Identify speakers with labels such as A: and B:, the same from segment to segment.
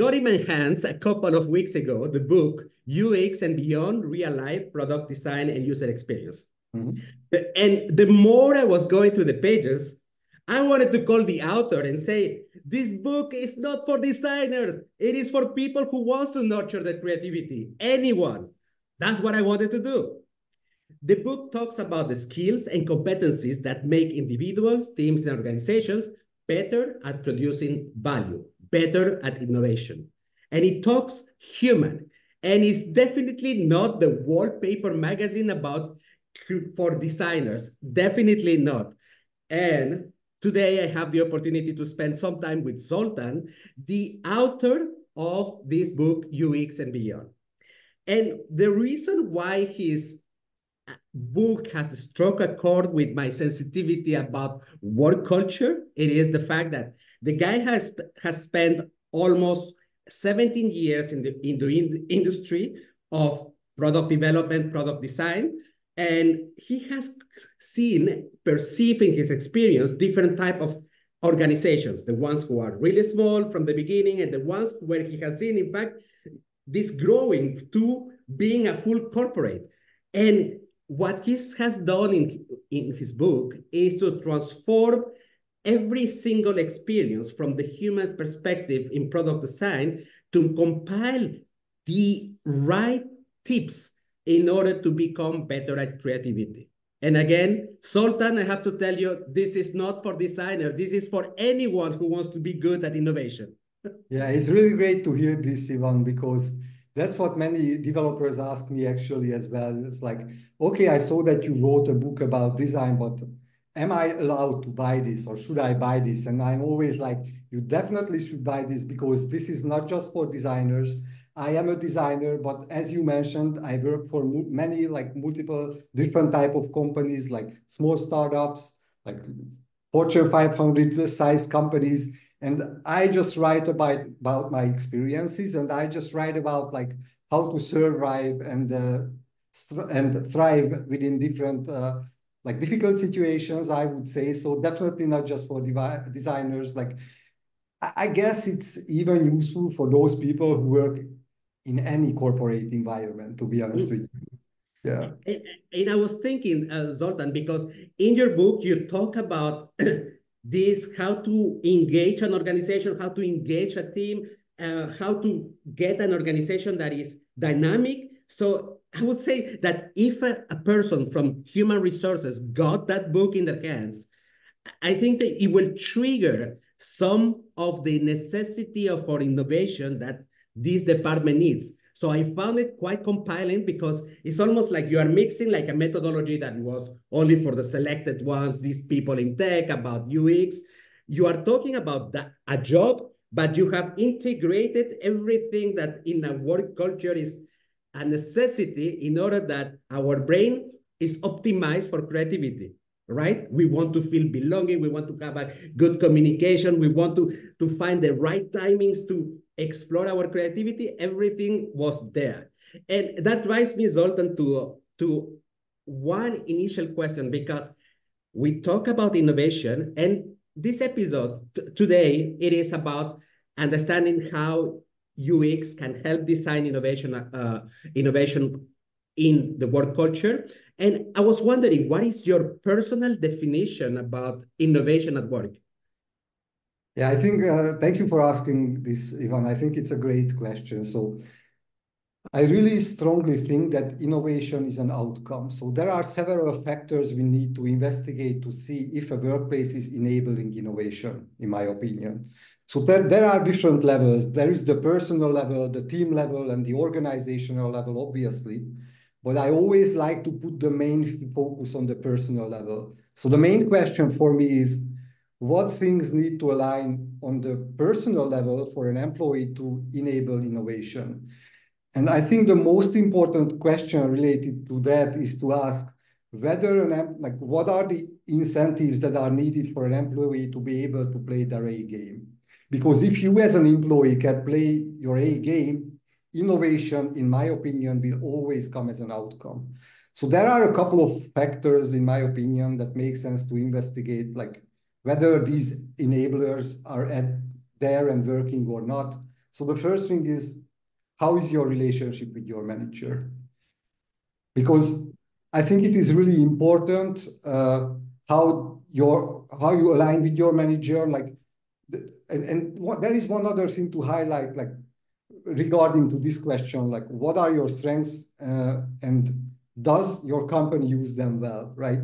A: got in my hands a couple of weeks ago the book UX and Beyond Real Life Product Design and User Experience. Mm-hmm. And the more I was going through the pages, I wanted to call the author and say, this book is not for designers. It is for people who want to nurture their creativity. Anyone. That's what I wanted to do. The book talks about the skills and competencies that make individuals, teams, and organizations better at producing value, better at innovation. And it talks human. And it's definitely not the wallpaper magazine about for designers. Definitely not. And today I have the opportunity to spend some time with Zoltan, the author of this book, UX and Beyond. And the reason why his book has struck a chord with my sensitivity about work culture, it is the fact that the guy has spent almost 17 years in the industry of product development, product design, and he has seen, perceived in his experience, different type of organizations, the ones who are really small from the beginning and the ones where he has seen, in fact, this growing to being a full corporate. And what he has done in his book is to transform every single experience from the human perspective in product design to compile the right tips in order to become better at creativity. And again, Zoltan, I have to tell you, this is not for designers. This is for anyone who wants to be good at innovation.
B: Yeah, it's really great to hear this, Ivan, because that's what many developers ask me actually as well. It's like, okay, I saw that you wrote a book about design, but am I allowed to buy this or should I buy this? And I'm always like, you definitely should buy this because this is not just for designers. I am a designer, but as you mentioned, I work for many, like multiple different type of companies, like small startups, like Fortune 500 size companies. And I just write about my experiences, and I just write about like how to survive and thrive within different like difficult situations, I would say. So definitely not just for designers. Like I guess it's even useful for those people who work in any corporate environment, to be honest with you. Yeah.
A: And I was thinking, Zoltan, because in your book, you talk about this, how to engage an organization, how to engage a team, how to get an organization that is dynamic. So I would say that if a person from human resources got that book in their hands, I think that it will trigger some of the necessity of for innovation that this department needs. So I found it quite compelling because it's almost like you are mixing like a methodology that was only for the selected ones, these people in tech, about UX. You are talking about a job, but you have integrated everything that in a work culture is a necessity in order that our brain is optimized for creativity, right? We want to feel belonging. We want to have a good communication. We want to find the right timings to explore our creativity. Everything was there. And that drives me, Zoltan, to one initial question, because we talk about innovation, and this episode today, it is about understanding how UX can help design innovation in the work culture. And I was wondering, what is your personal definition about innovation at work?
B: Yeah, I think, thank you for asking this, Ivan. I think it's a great question. So I really strongly think that innovation is an outcome. So there are several factors we need to investigate to see if a workplace is enabling innovation, in my opinion. So there are different levels. There is the personal level, the team level, and the organizational level, obviously. But I always like to put the main focus on the personal level. So the main question for me is, what things need to align on the personal level for an employee to enable innovation? And I think the most important question related to that is to ask whether like what are the incentives that are needed for an employee to be able to play their A game? Because if you as an employee can play your A game, innovation, in my opinion, will always come as an outcome. So there are a couple of factors, in my opinion, that make sense to investigate, like whether these enablers are there and working or not. So the first thing is, how is your relationship with your manager? Because I think it is really important how you align with your manager. Like, there is one other thing to highlight, like regarding to this question, like what are your strengths and does your company use them well, right?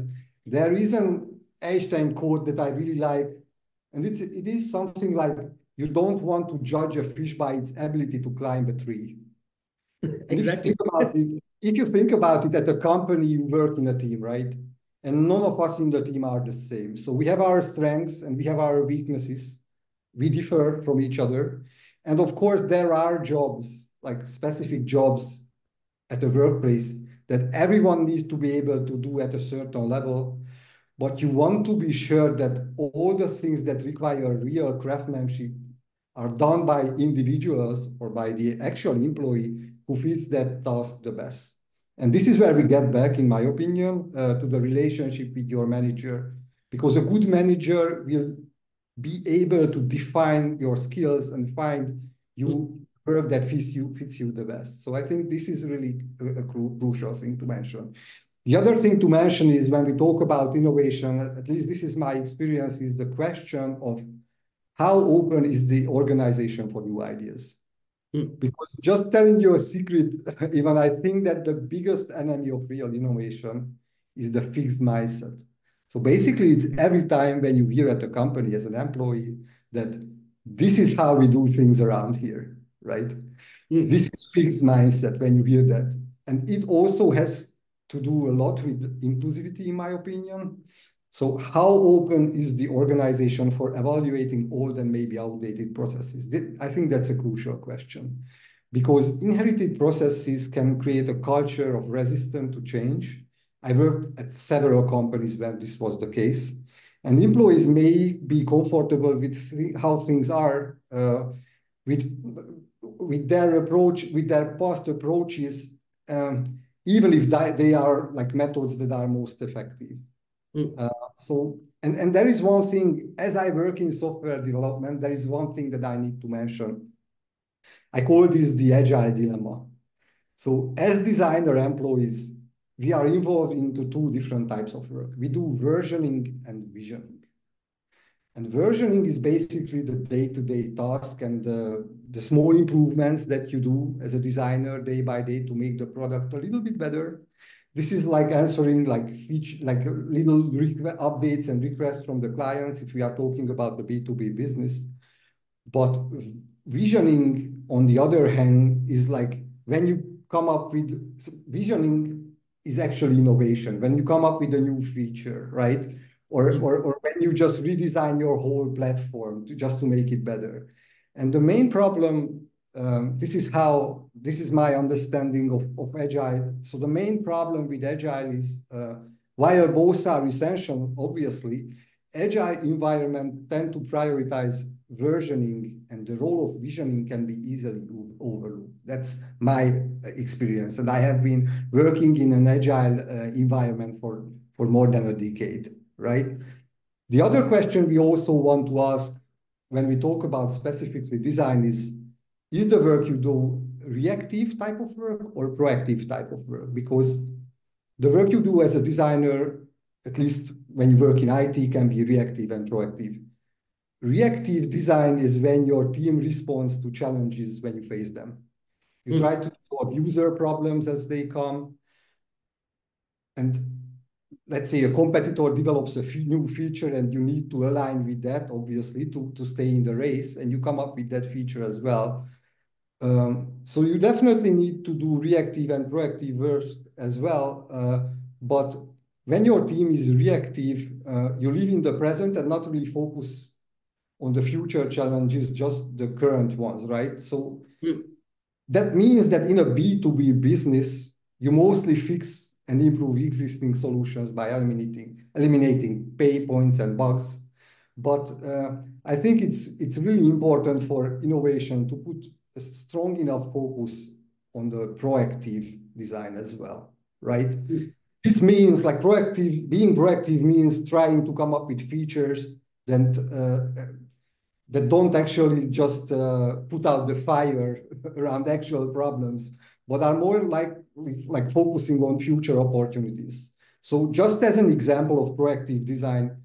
B: There is an Einstein quote that I really like, and it is something like, you don't want to judge a fish by its ability to climb a tree. And
A: Exactly.
B: if you think about it, at a company, you work in a team, right? And none of us in the team are the same. So we have our strengths and we have our weaknesses. We differ from each other. And of course, there are jobs, like specific jobs at the workplace that everyone needs to be able to do at a certain level. But you want to be sure that all the things that require real craftsmanship are done by individuals or by the actual employee who fits that task the best. And this is where we get back, in my opinion, to the relationship with your manager, because a good manager will be able to define your skills and find you work that fits you the best. So I think this is really a crucial thing to mention. The other thing to mention is, when we talk about innovation, at least this is my experience, is the question of how open is the organization for new ideas? Because just telling you a secret, even I think that the biggest enemy of real innovation is the fixed mindset. So basically, it's every time when you hear at a company as an employee that this is how we do things around here, right? This is fixed mindset when you hear that. And it also has to do a lot with inclusivity, in my opinion. So how open is the organization for evaluating old and maybe outdated processes? I think that's a crucial question, because inherited processes can create a culture of resistance to change. I worked at several companies where this was the case, and employees may be comfortable with how things are, with their approach, with their past approaches, even if they are like methods that are most effective. And there is one thing, as I work in software development, there is one thing that I need to mention. I call this the agile dilemma. So as designer employees, we are involved into two different types of work. We do versioning and visioning. And versioning is basically the day-to-day task and the small improvements that you do as a designer day by day to make the product a little bit better. This is like answering like little updates and requests from the clients if we are talking about the B2B business. But visioning, on the other hand, is like when you come up with visioning is actually innovation. When you come up with a new feature, right? Or when you just redesign your whole platform just to make it better. And the main problem, this is my understanding of Agile. So the main problem with Agile is, while both are essential, obviously, Agile environment tend to prioritize versioning, and the role of visioning can be easily overlooked. That's my experience. And I have been working in an Agile environment for more than a decade, right? The other question we also want to ask when we talk about specifically design is the work you do reactive type of work or proactive type of work? Because the work you do as a designer, at least when you work in IT, can be reactive and proactive. Reactive design is when your team responds to challenges when you face them. You try to solve user problems as they come. And let's say a competitor develops a new feature and you need to align with that, obviously, to stay in the race, and you come up with that feature as well. So you definitely need to do reactive and proactive work as well. But when your team is reactive, you live in the present and not really focus on the future challenges, just the current ones, right? So that means that in a B2B business, you mostly fix and improve existing solutions by eliminating pain points and bugs. But I think it's really important for innovation to put a strong enough focus on the proactive design as well, right? This means like being proactive means trying to come up with features that don't actually just put out the fire around actual problems, but are more like focusing on future opportunities. So just as an example of proactive design,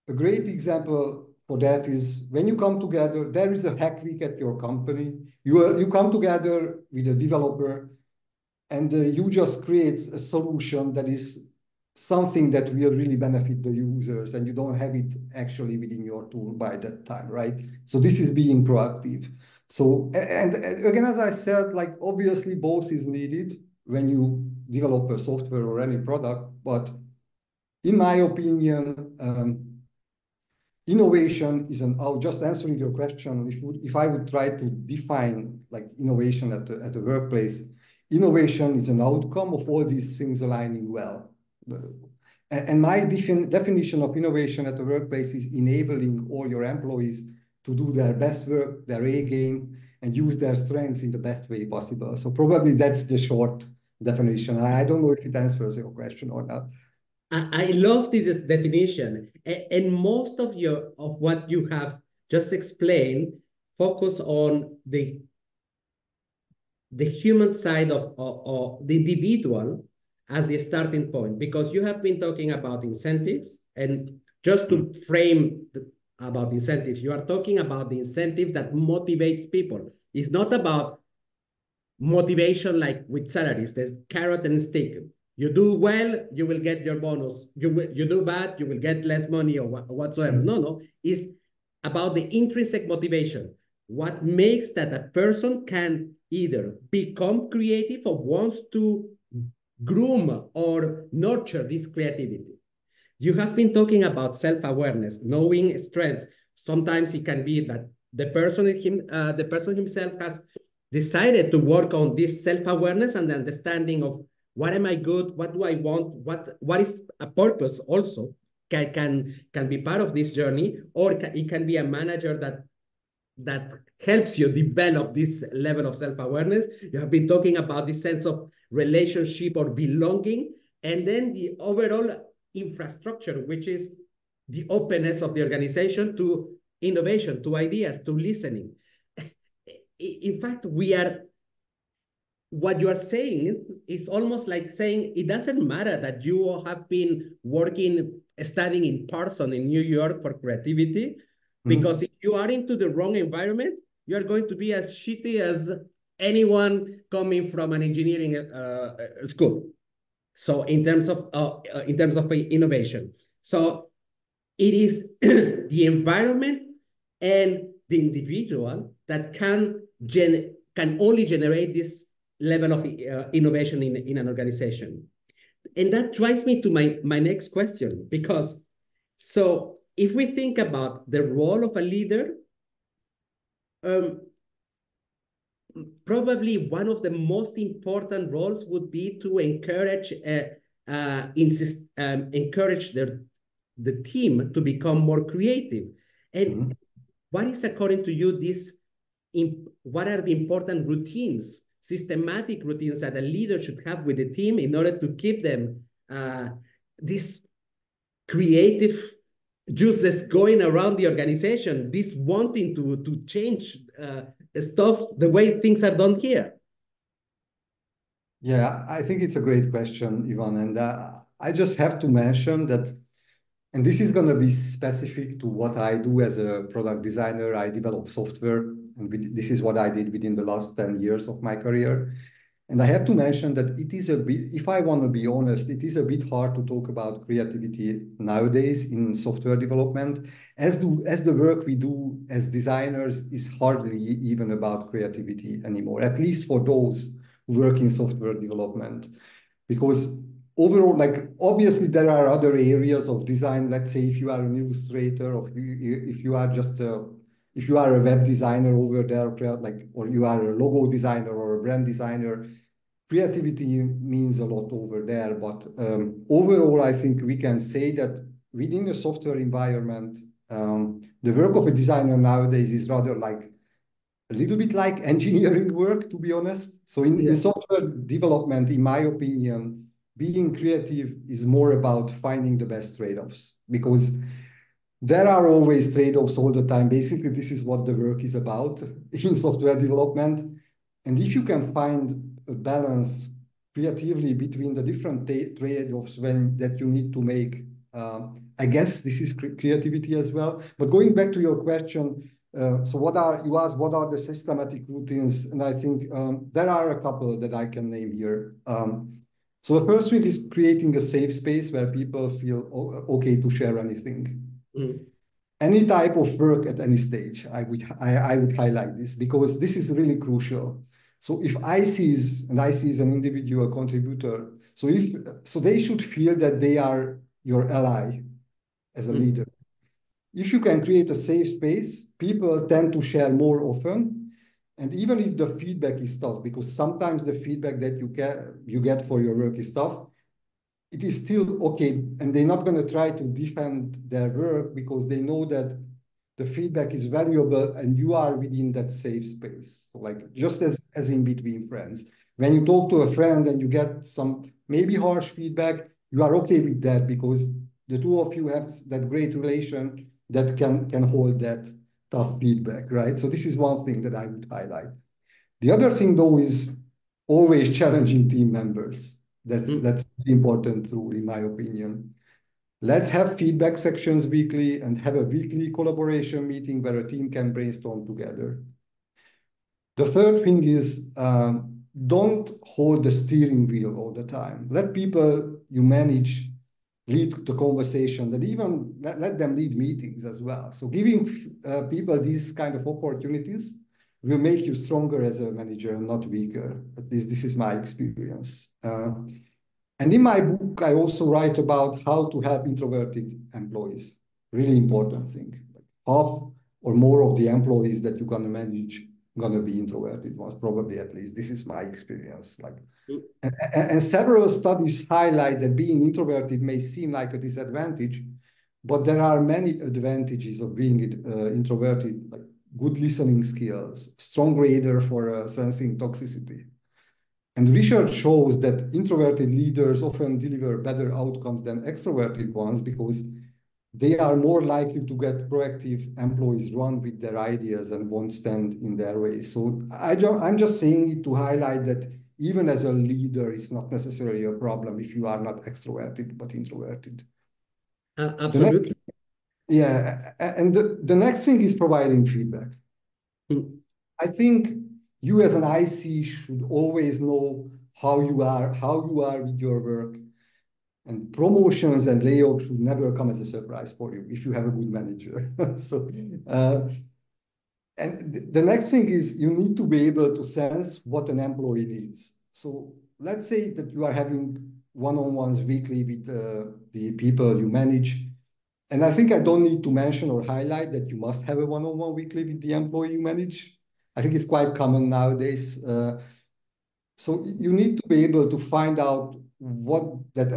B: a great example for that is when you come together, there is a hack week at your company. You come together with a developer and you just create a solution that is something that will really benefit the users, and you don't have it actually within your tool by that time, right? So this is being proactive. So, and again, as I said, like obviously both is needed when you develop a software or any product, but in my opinion, innovation is just answering your question, if I would try to define like innovation at the workplace, innovation is an outcome of all these things aligning well. And my definition of innovation at the workplace is enabling all your employees to do their best work, their A game, and use their strengths in the best way possible. So probably that's the short definition. I don't know if it answers your question or not.
A: I love this definition, and most of what you have just explained focus on the human side of the individual as a starting point, because you have been talking about incentives, and just to frame about incentives, you are talking about the incentives that motivates people. It's not about motivation like with salaries, the carrot and stick. You do well, you will get your bonus. You do bad, you will get less money or whatsoever. No, it's about the intrinsic motivation. What makes that a person can either become creative or wants to groom or nurture this creativity. You have been talking about self-awareness, knowing strengths. Sometimes it can be that the person himself has decided to work on this self-awareness and the understanding of what am I good, what do I want, what is a purpose also can be part of this journey, or it can be a manager that helps you develop this level of self-awareness. You have been talking about this sense of relationship or belonging, and then the overall infrastructure, which is the openness of the organization to innovation, to ideas, to listening. In fact, what you are saying is almost like saying it doesn't matter that you have been studying in person in New York for creativity, because if you are into the wrong environment, you're going to be as shitty as anyone coming from an engineering school. So in terms of innovation, so it is the environment and the individual that can only generate this level of innovation in an organization. And that drives me to my next question, because so if we think about the role of a leader, probably one of the most important roles would be to encourage encourage the team to become more creative. And what is, according to you, what are the important routines, systematic routines that a leader should have with the team in order to keep them this creative juices going around the organization, this wanting to change stuff the way things are done here?
B: Yeah, I think it's a great question, Ivan. And I just have to mention that, and this is going to be specific to what I do as a product designer. I develop software, and this is what I did within the last 10 years of my career. And I have to mention that it is a bit, if I want to be honest, it is a bit hard to talk about creativity nowadays in software development, as the work we do as designers is hardly even about creativity anymore, at least for those who work in software development. Because overall, like obviously there are other areas of design. Let's say if you are an illustrator, or if you are just if you are a web designer over there, like, or you are a logo designer or a brand designer, creativity means a lot over there. But overall, I think we can say that within a software environment, the work of a designer nowadays is rather like a little bit like engineering work, to be honest. So in software development, in my opinion, being creative is more about finding the best trade-offs, because There are always trade-offs all the time. Basically, this is what the work is about in software development. And if you can find a balance creatively between the different trade-offs that you need to make, I guess this is creativity as well. But going back to your question, so you asked what are the systematic routines? And I think there are a couple that I can name here. So the first one is creating a safe space where people feel okay to share anything.
A: Mm.
B: Any type of work at any stage, I would highlight this because this is really crucial. So if IC is an individual contributor, so they should feel that they are your ally as a leader. If you can create a safe space, people tend to share more often. And even if the feedback is tough, because sometimes the feedback that you get for your work is tough, it is still okay. And they're not going to try to defend their work because they know that the feedback is valuable and you are within that safe space. So like just as in between friends. When you talk to a friend and you get some maybe harsh feedback, you are okay with that because the two of you have that great relation that can hold that tough feedback, right? So this is one thing that I would highlight. The other thing though is always challenging team members. That's the important rule in my opinion. Let's have feedback sections weekly and have a weekly collaboration meeting where a team can brainstorm together. The third thing is don't hold the steering wheel all the time. Let people you manage lead the conversation, that even let them lead meetings as well. So giving people these kind of opportunities will make you stronger as a manager and not weaker. At least this is my experience. And in my book, I also write about how to help introverted employees. Really important thing. Half or more of the employees that you're gonna manage gonna be introverted ones, probably at least. This is my experience. And several studies highlight that being introverted may seem like a disadvantage, but there are many advantages of being introverted, like good listening skills, strong radar for sensing toxicity. And research shows that introverted leaders often deliver better outcomes than extroverted ones because they are more likely to get proactive employees run with their ideas and won't stand in their way. So I'm just saying it to highlight that even as a leader, it's not necessarily a problem if you are not extroverted but introverted.
A: Absolutely.
B: And the next thing is providing feedback. I think you as an IC should always know how you are with your work. And promotions and layoffs should never come as a surprise for you if you have a good manager. And the next thing is you need to be able to sense what an employee needs. So let's say that you are having one-on-ones weekly with the people you manage. And I think I don't need to mention or highlight that you must have a one-on-one weekly with the employee you manage. I think it's quite common nowadays. So you need to be able to find out what that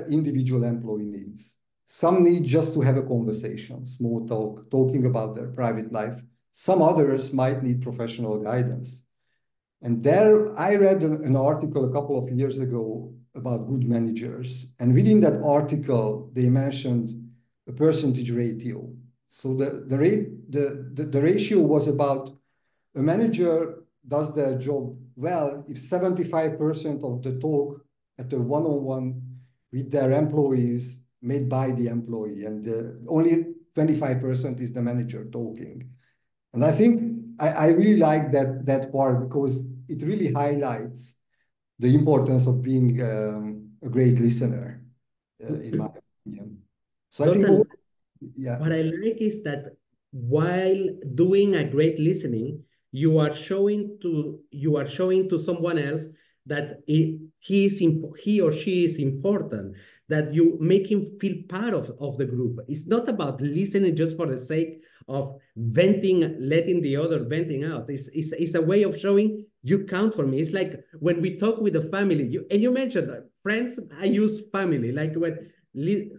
B: individual employee needs. Some need just to have a conversation, small talk, talking about their private life. Some others might need professional guidance. And there, I read an article a couple of years ago about good managers. And within that article, they mentioned a percentage ratio. So the ratio was about a manager does their job well if 75% of the talk at the one-on-one with their employees made by the employee, and only 25% is the manager talking. And I think I really like that part because it really highlights the importance of being a great listener, in my opinion. So
A: Zoltan,
B: I think, yeah.
A: what I like is that while doing a great listening, you are showing to someone else that he or she is important, that you make him feel part of the group. It's not about listening just for the sake of venting, letting the other venting out. It's a way of showing you count for me. It's like when we talk with the family, you mentioned that friends, I use family, like when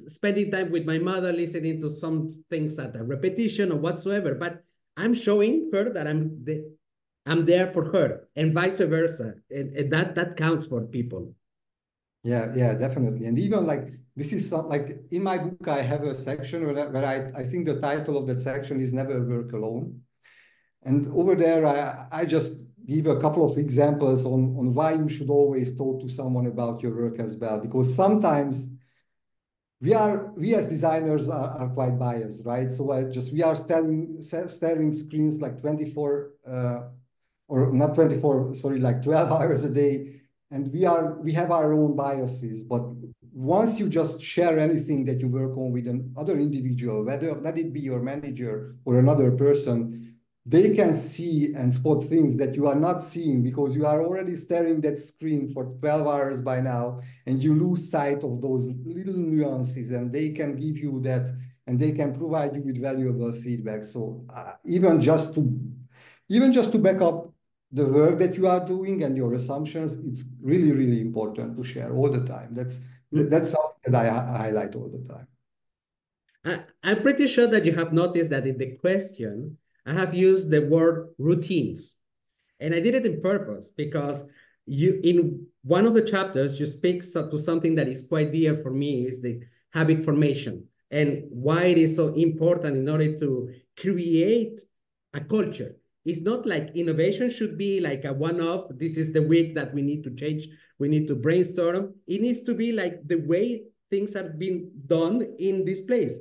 A: spending time with my mother, listening to some things at a repetition or whatsoever. But I'm showing her that I'm there for her, and vice versa, and that counts for people.
B: Yeah, definitely. And even like this is like in my book, I have a section where I think the title of that section is Never Work Alone. And over there, I just give a couple of examples on why you should always talk to someone about your work as well, because sometimes we as designers are quite biased, right? So we are staring screens like 24 or not 24, sorry, like 12 hours a day. And we have our own biases. But once you just share anything that you work on with another individual, whether let it be your manager or another person, they can see and spot things that you are not seeing because you are already staring that screen for 12 hours by now, and you lose sight of those little nuances, and they can give you that, and they can provide you with valuable feedback. So even just to back up the work that you are doing and your assumptions, it's really, really important to share all the time. That's something that I highlight all the time.
A: I'm pretty sure that you have noticed that in the question, I have used the word routines. And I did it in purpose because in one of the chapters, you speak to something that is quite dear for me, is the habit formation and why it is so important in order to create a culture. It's not like innovation should be like a one-off. This is the week that we need to change. We need to brainstorm. It needs to be like the way things have been done in this place,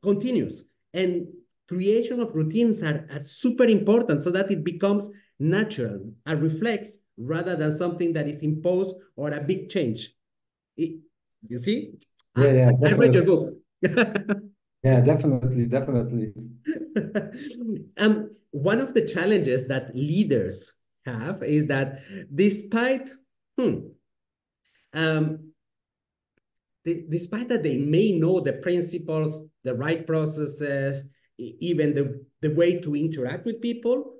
A: continuous. And creation of routines are super important so that it becomes natural, a reflex rather than something that is imposed or a big change. You see?
B: Yeah,
A: I read your
B: definitely.
A: book.
B: Yeah, definitely.
A: One of the challenges that leaders have is that despite um, despite that they may know the principles, the right processes, even the way to interact with people,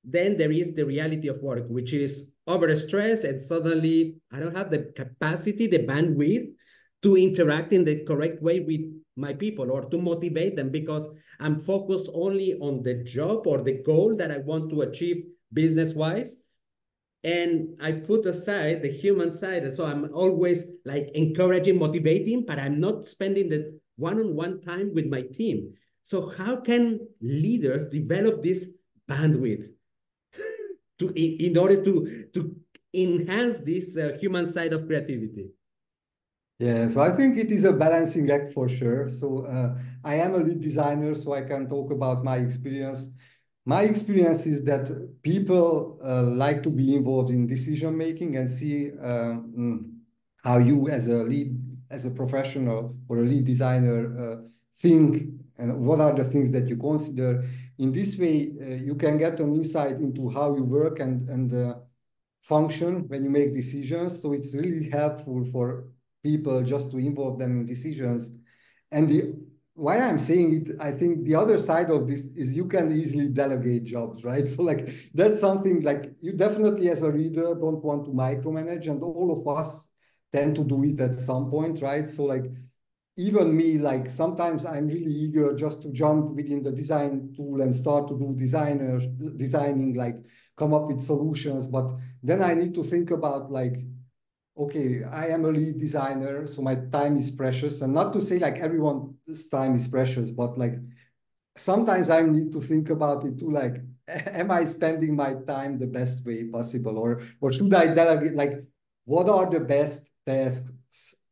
A: then there is the reality of work, which is overstress, and suddenly I don't have the capacity, the bandwidth to interact in the correct way with my people or to motivate them because I'm focused only on the job or the goal that I want to achieve business-wise. And I put aside the human side. And so I'm always like encouraging, motivating, but I'm not spending the one-on-one time with my team. So how can leaders develop this bandwidth in order to enhance this human side of creativity?
B: Yeah, so I think it is a balancing act for sure. So I am a lead designer, so I can talk about my experience. My experience is that people like to be involved in decision making and see how you as a professional or a lead designer think and what are the things that you consider. In this way, you can get an insight into how you work and function when you make decisions. So it's really helpful for people just to involve them in decisions. And why I'm saying it, I think the other side of this is you can easily delegate jobs, right? So like that's something like you definitely as a reader don't want to micromanage, and all of us tend to do it at some point, right? So like even me, like sometimes I'm really eager just to jump within the design tool and start to do designing, like come up with solutions. But then I need to think about like, okay, I am a lead designer, so my time is precious. And not to say like everyone's time is precious, but like sometimes I need to think about it too, like, am I spending my time the best way possible? Or should I delegate, like, what are the best tasks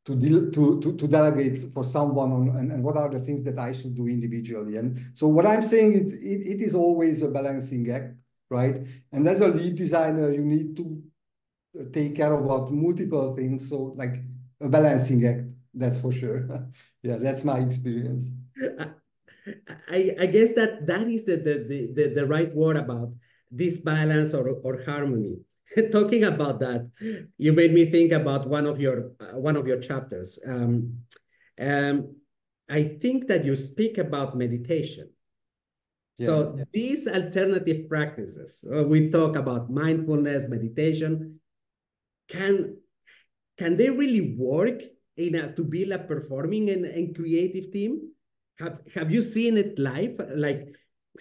B: to delegate for someone on, and what are the things that I should do individually? And so what I'm saying is it is always a balancing act, right? And as a lead designer, you need to take care about multiple things. So like a balancing act, that's for sure. Yeah, that's my experience.
A: I guess that is the right word about this balance or harmony. Talking about that, you made me think about one of your chapters. I think that you speak about meditation. So
B: Yeah.
A: these alternative practices, we talk about mindfulness, meditation, can can they really work to build a performing and creative team? Have you seen it live, like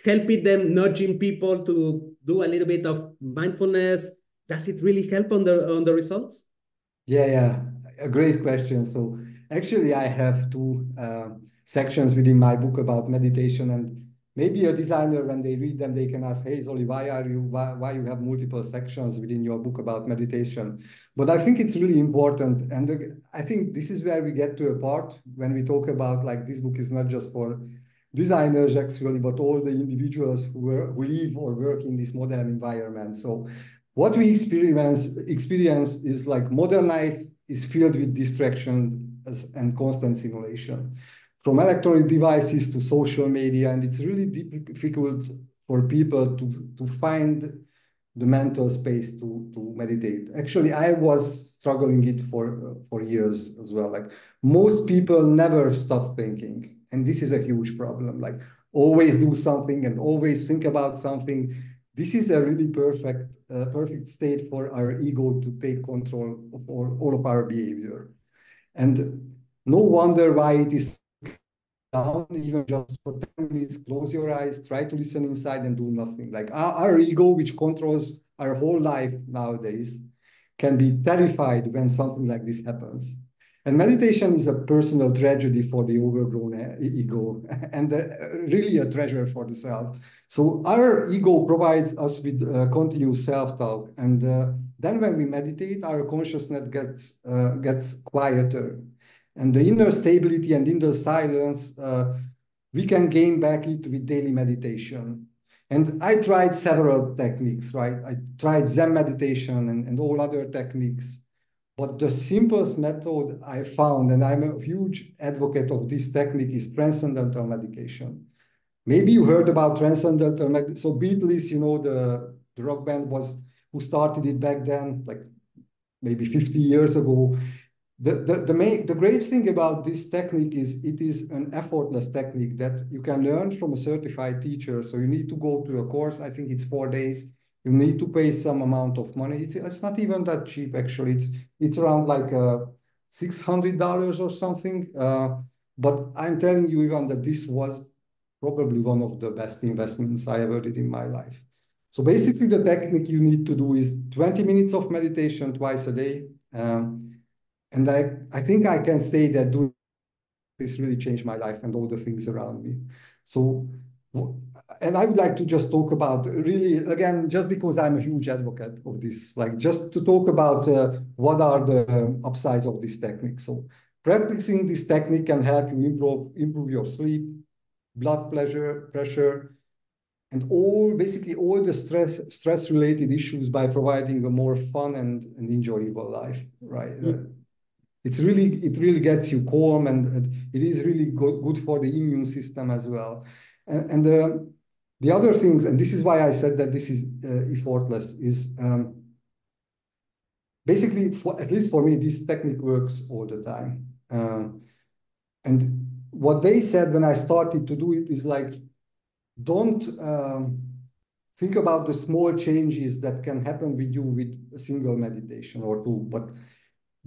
A: helping them, nudging people to do a little bit of mindfulness? Does it really help on the results?
B: Yeah, a great question. So Actually, I have two sections within my book about meditation, and maybe a designer, when they read them, they can ask, "Hey, Zoli, why you have multiple sections within your book about meditation?" But I think it's really important, and I think this is where we get to a part when we talk about like this book is not just for designers actually, but all the individuals who live or work in this modern environment. So what we experience is like modern life is filled with distraction and constant simulation, from electronic devices to social media, and it's really difficult for people to find the mental space to meditate. Actually, I was struggling it for years as well. Like most people never stop thinking, and this is a huge problem. Like always do something and always think about something. This is a really perfect state for our ego to take control of all of our behavior. And no wonder why it is down, even just for 10 minutes, close your eyes, try to listen inside and do nothing. Like our ego, which controls our whole life nowadays, can be terrified when something like this happens. And meditation is a personal tragedy for the overgrown ego and really a treasure for the self. So our ego provides us with continuous self-talk. And then when we meditate, our consciousness gets quieter. And the inner stability and inner silence, we can gain back it with daily meditation. And I tried several techniques, right? I tried Zen meditation and all other techniques. But the simplest method I found, and I'm a huge advocate of this technique, is transcendental meditation. Maybe you heard about transcendental meditation. So Beatles, you know, the rock band who started it back then, like maybe 50 years ago. The great thing about this technique is it is an effortless technique that you can learn from a certified teacher. So you need to go to a course. I think it's 4 days. You need to pay some amount of money. It's not even that cheap, actually. It's around like $600 or something. But I'm telling you, Ivan, that this was probably one of the best investments I ever did in my life. So basically, the technique you need to do is 20 minutes of meditation twice a day. And I think I can say that doing this really changed my life and all the things around me. So, and I would like to just talk about really, again, just because I'm a huge advocate of this, like just to talk about what are the upsides of this technique. So practicing this technique can help you improve your sleep, blood pressure, and basically all the stress related issues by providing a more fun and enjoyable life, right? It really gets you calm, and it is really good for the immune system as well. And the other things, and this is why I said that this is effortless, is basically, at least for me, this technique works all the time. And what they said when I started to do it is like, don't think about the small changes that can happen with you with a single meditation or two, but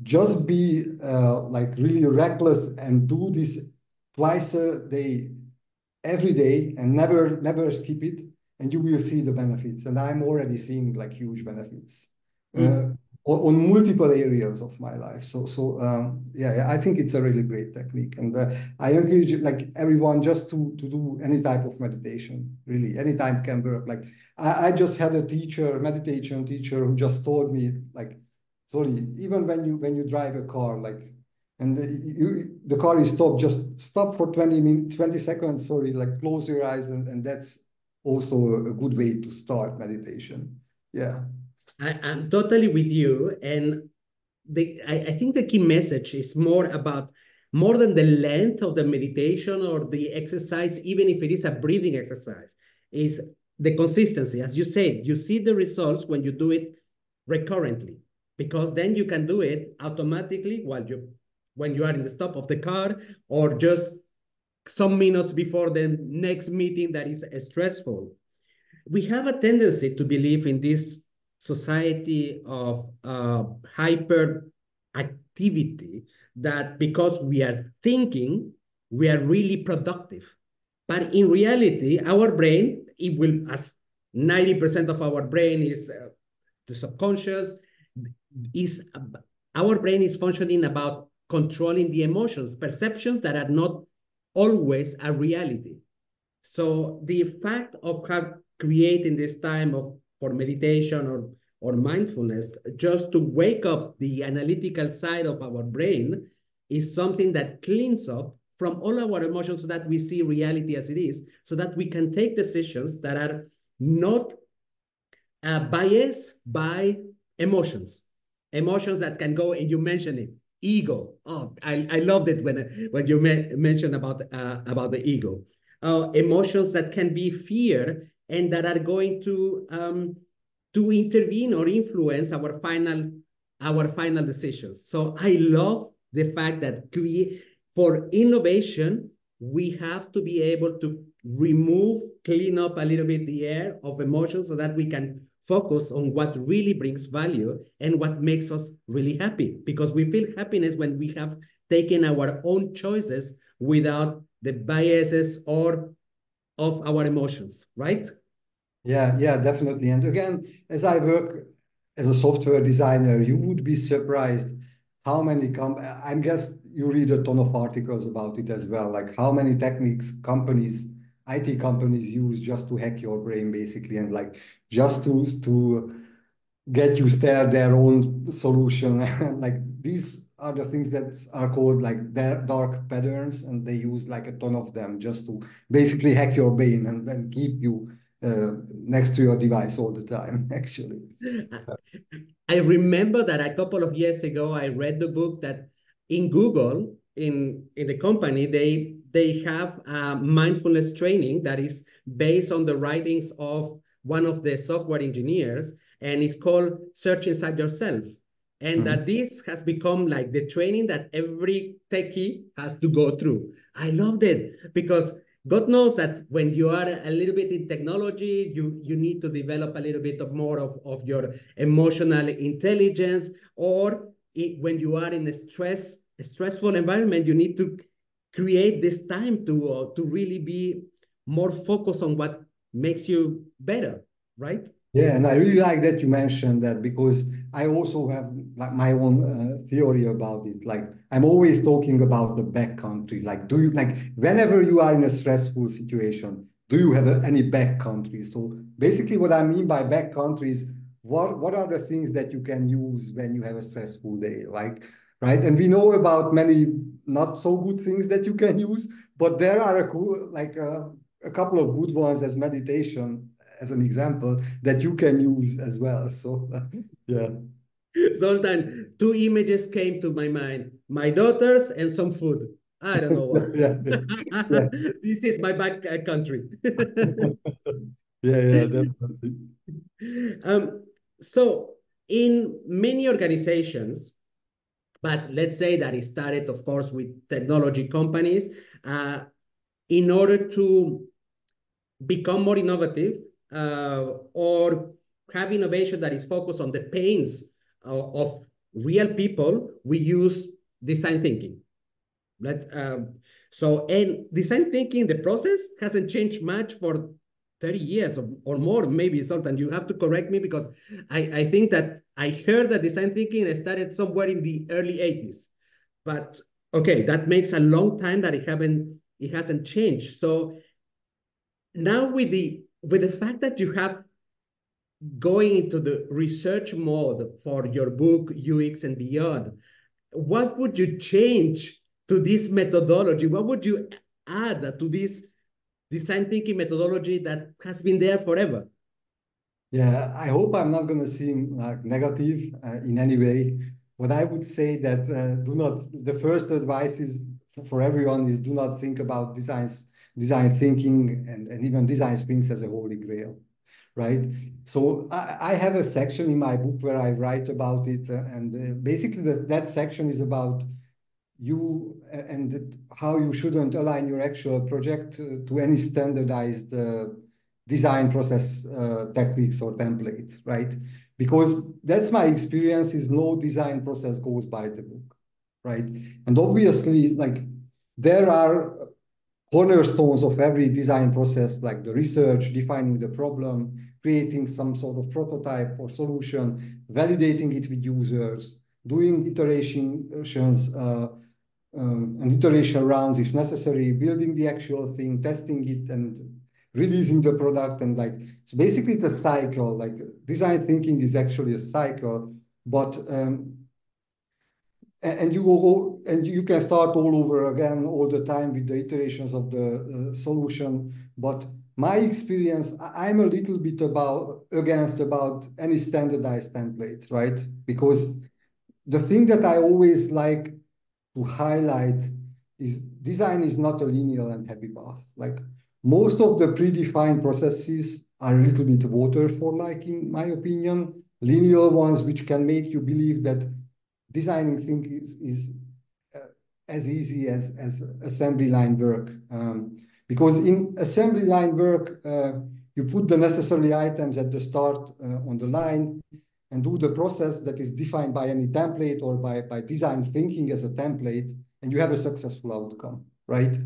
B: just be like really reckless and do this twice a day, every day, and never skip it, and you will see the benefits. And I'm already seeing like huge benefits on multiple areas of my life. So yeah, I think it's a really great technique, and I encourage like everyone just to do any type of meditation. Really, any time can work. Like I just had a meditation teacher, who just told me like, Zoli, even when you drive a car, like, and the car is stopped, just stop for 20 seconds, sorry, like close your eyes, and that's also a good way to start meditation. Yeah.
A: I'm totally with you. And I think the key message is more than the length of the meditation or the exercise, even if it is a breathing exercise, is the consistency. As you said, you see the results when you do it recurrently, because then you can do it automatically when you are in the stop of the car, or just some minutes before the next meeting that is stressful. We have a tendency to believe in this society of hyper activity, that because we are thinking, we are really productive. But in reality, our brain, it will, as 90% of our brain is the subconscious, is our brain is functioning about controlling the emotions, perceptions that are not always a reality. So the fact of creating this time for meditation or mindfulness, just to wake up the analytical side of our brain, is something that cleans up from all our emotions so that we see reality as it is, so that we can take decisions that are not biased by emotions. Emotions that can go, and you mentioned it, ego. Oh, I loved it when you mentioned about the ego. Emotions that can be fear and that are going to intervene or influence our final decisions. So I love the fact that for innovation, we have to be able to clean up a little bit the air of emotions so that we can focus on what really brings value and what makes us really happy. Because we feel happiness when we have taken our own choices without the biases of our emotions, right?
B: Yeah, definitely. And again, as I work as a software designer, you would be surprised how many I guess you read a ton of articles about it as well, like how many techniques IT companies use just to hack your brain, basically, and like just to get you stare their own solution. Like these are the things that are called like dark patterns, and they use like a ton of them just to basically hack your brain and then keep you next to your device all the time, actually.
A: I remember that a couple of years ago, I read the book that in Google, in the company, they have a mindfulness training that is based on the writings of one of the software engineers, and it's called Search Inside Yourself. And that this has become like the training that every techie has to go through. I loved it because God knows that when you are a little bit in technology, you need to develop a little bit more of your emotional intelligence, or when you are in a stressful environment, you need to create this time to really be more focused on what makes you better, right?
B: Yeah, and I really like that you mentioned that because I also have like my own theory about it. Like I'm always talking about the back country. Like, do you like whenever you are in a stressful situation, do you have any back country? So basically, what I mean by back country is what are the things that you can use when you have a stressful day, like right? And we know about many not so good things that you can use, but there are a couple of good ones as meditation as an example that you can use as well. So yeah.
A: Zoltan, two images came to my mind: my daughters and some food. I don't know why.
B: Yeah, yeah.
A: This is my back country.
B: Yeah, definitely.
A: um, so, in many organizations, but let's say that it started, of course, with technology companies, in order to become more innovative or have innovation that is focused on the pains of real people, we use design thinking. Let's, and design thinking, the process hasn't changed much for 30 years or more, maybe, Sultan. You have to correct me because I think that I heard that design thinking started somewhere in the early 80s. But okay, that makes a long time that it hasn't changed. So now with the fact that you have going into the research mode for your book UX and Beyond, what would you change to this methodology? What would you add to this design thinking methodology that has been there forever?
B: Yeah, I hope I'm not going to seem like negative in any way. But I would say that the first advice is for everyone is do not think about design thinking and even design sprints as a holy grail, right? So I have a section in my book where I write about it, and basically that section is about you and how you shouldn't align your actual project to any standardized design process techniques or templates, right? Because that's my experience is no design process goes by the book, right? And obviously, like there are cornerstones of every design process, like the research, defining the problem, creating some sort of prototype or solution, validating it with users, doing iterations, and iteration rounds if necessary, building the actual thing, testing it, and releasing the product. And like, so basically it's a cycle. Like design thinking is actually a cycle, but and you can start all over again all the time with the iterations of the solution. But my experience, I'm a little bit against any standardized templates, right? Because the thing that I always like to highlight is design is not a linear and happy path. Like most of the predefined processes are a little bit waterfall-like, in my opinion. Linear ones, which can make you believe that designing things is as easy as assembly line work. Because in assembly line work, you put the necessary items at the start on the line and do the process that is defined by any template or by design thinking as a template, and you have a successful outcome, right?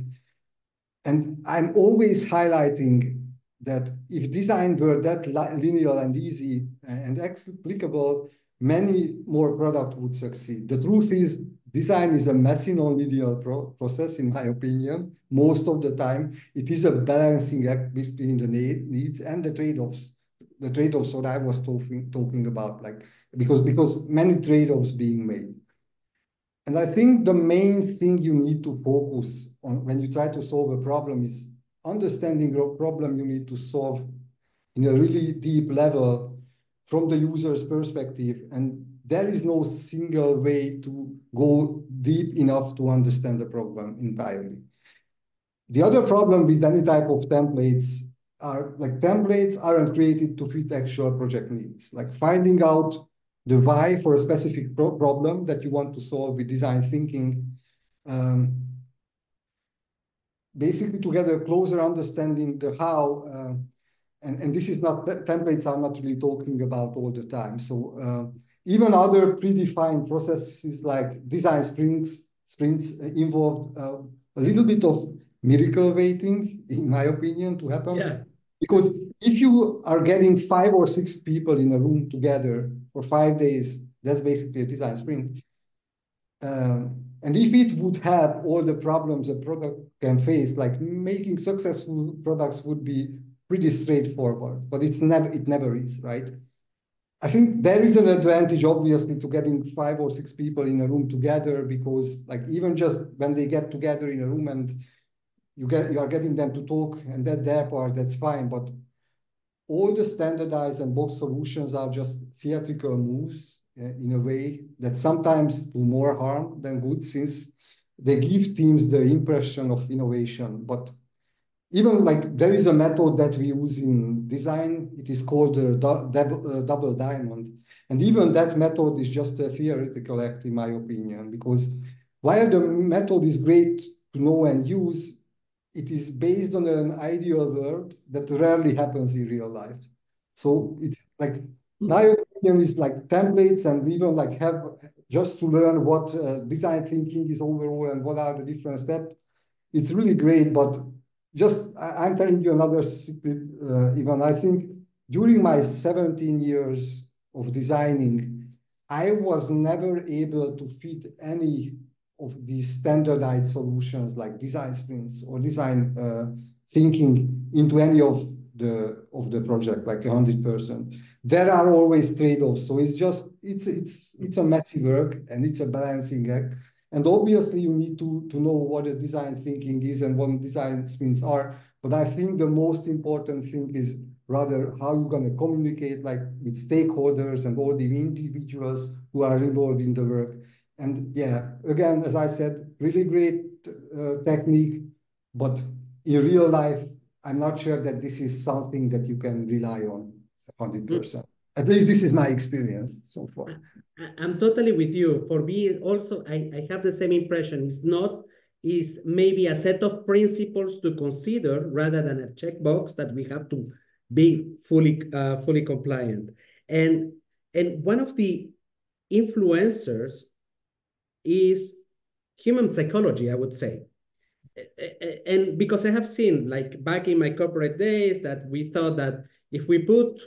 B: And I'm always highlighting that if design were that linear and easy and applicable, many more products would succeed. The truth is, design is a messy, non-linear process, in my opinion. Most of the time, it is a balancing act between the needs and the trade-offs. The trade-offs that I was talking about, like because many trade-offs being made. And I think the main thing you need to focus on when you try to solve a problem is understanding the problem you need to solve in a really deep level from the user's perspective. And there is no single way to go deep enough to understand the problem entirely. The other problem with any type of templates are like templates aren't created to fit actual project needs. Like finding out the why for a specific problem that you want to solve with design thinking, basically to get a closer understanding the how, and this is not, templates are not really talking about all the time. So even other predefined processes like design sprints involved a little bit of miracle waiting, in my opinion, to happen.
A: Yeah.
B: Because if you are getting 5 or 6 people in a room together for 5 days, that's basically a design sprint. And if it would have all the problems a product can face, like making successful products would be pretty straightforward, but it never is, right? I think there is an advantage, obviously, to getting 5 or 6 people in a room together, because like even just when they get together in a room and you are getting them to talk and that their part, that's fine. But all the standardized and box solutions are just theatrical moves in a way that sometimes do more harm than good, since they give teams the impression of innovation. But even like there is a method that we use in design, it is called double diamond. And even that method is just a theoretical act, in my opinion, because while the method is great to know and use, it is based on an ideal world that rarely happens in real life. So it's like, my opinion is like templates and even like have just to learn what design thinking is overall and what are the different steps. It's really great, but just I'm telling you another secret, Ivan. I think during my 17 years of designing, I was never able to fit any of these standardized solutions like design sprints or design thinking into any of the project, like 100%. There are always trade-offs. So it's a messy work and it's a balancing act. And obviously you need to know what the design thinking is and what design sprints are. But I think the most important thing is rather how you're going to communicate like with stakeholders and all the individuals who are involved in the work. And yeah, again, as I said, really great technique, but in real life, I'm not sure that this is something that you can rely on 100%. At least this is my experience so far.
A: I'm totally with you. For me, also, I have the same impression. Is maybe a set of principles to consider rather than a checkbox that we have to be fully compliant. And one of the influencers is human psychology, I would say. And because I have seen, like back in my corporate days, that we thought that if we put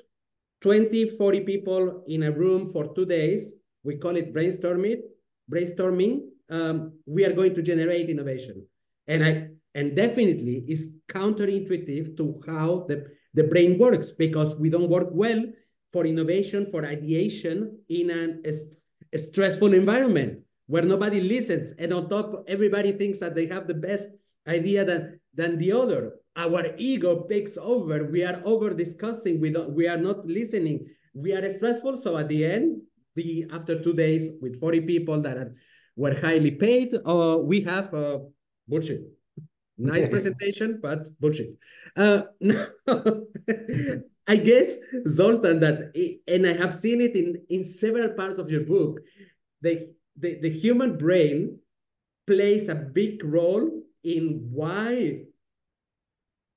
A: 20, 40 people in a room for 2 days, we call it brainstorming, we are going to generate innovation. And definitely is counterintuitive to how the brain works, because we don't work well for innovation, for ideation in a stressful environment where nobody listens, and on top, everybody thinks that they have the best idea than the other. Our ego takes over. We are over discussing. We are not listening. We are stressful. So at the end, after 2 days with 40 people that were highly paid, we have bullshit. Nice presentation, but bullshit. I guess, Zoltan, and I have seen it in several parts of your book, the human brain plays a big role in why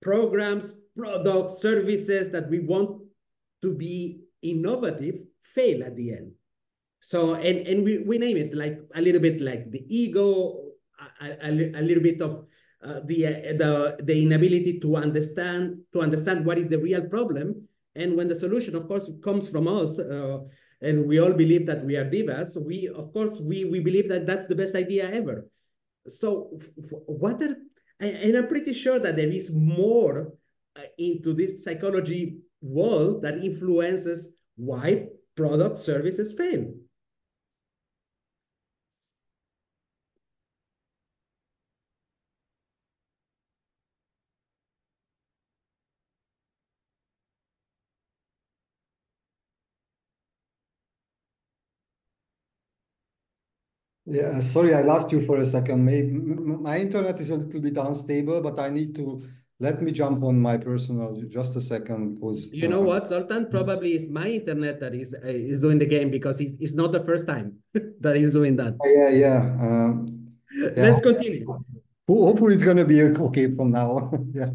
A: programs, products, services that we want to be innovative fail at the end. So, and we name it like a little bit like the ego, a little bit of the inability to understand what is the real problem. And when the solution, of course, comes from us, and we all believe that we are divas, we believe that that's the best idea ever. So and I'm pretty sure that there is more into this psychology world that influences why product services fail.
B: Yeah, sorry, I lost you for a second. Maybe my internet is a little bit unstable, but I need to let me jump on my personal just a second because
A: You know what, Zoltan? Probably it's my internet that is doing the game, because it's not the first time that he's doing that.
B: Yeah.
A: Let's continue.
B: Hopefully it's gonna be okay from now on. Yeah.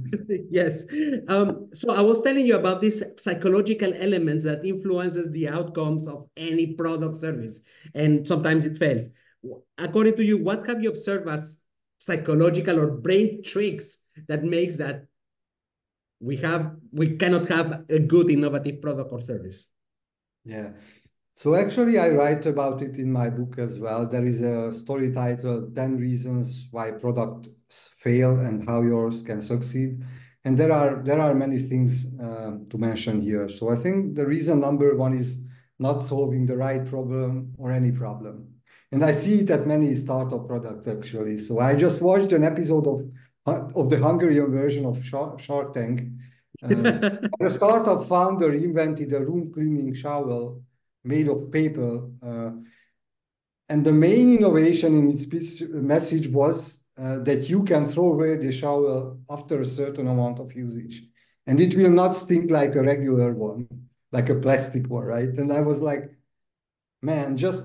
A: Yes. So I was telling you about these psychological elements that influences the outcomes of any product service, and sometimes it fails. According to you, what have you observed as psychological or brain tricks that makes that we cannot have a good innovative product or service?
B: Yeah. So actually, I write about it in my book as well. There is a story titled 10 Reasons Why Products Fail and How Yours Can Succeed. And there are many things to mention here. So I think the reason number one is not solving the right problem or any problem. And I see it at many startup products actually. So I just watched an episode of the Hungarian version of Shark Tank. The startup founder invented a room cleaning shovel made of paper. And the main innovation in its message was that you can throw away the shovel after a certain amount of usage. And it will not stink like a regular one, like a plastic one, right? And I was like, man, just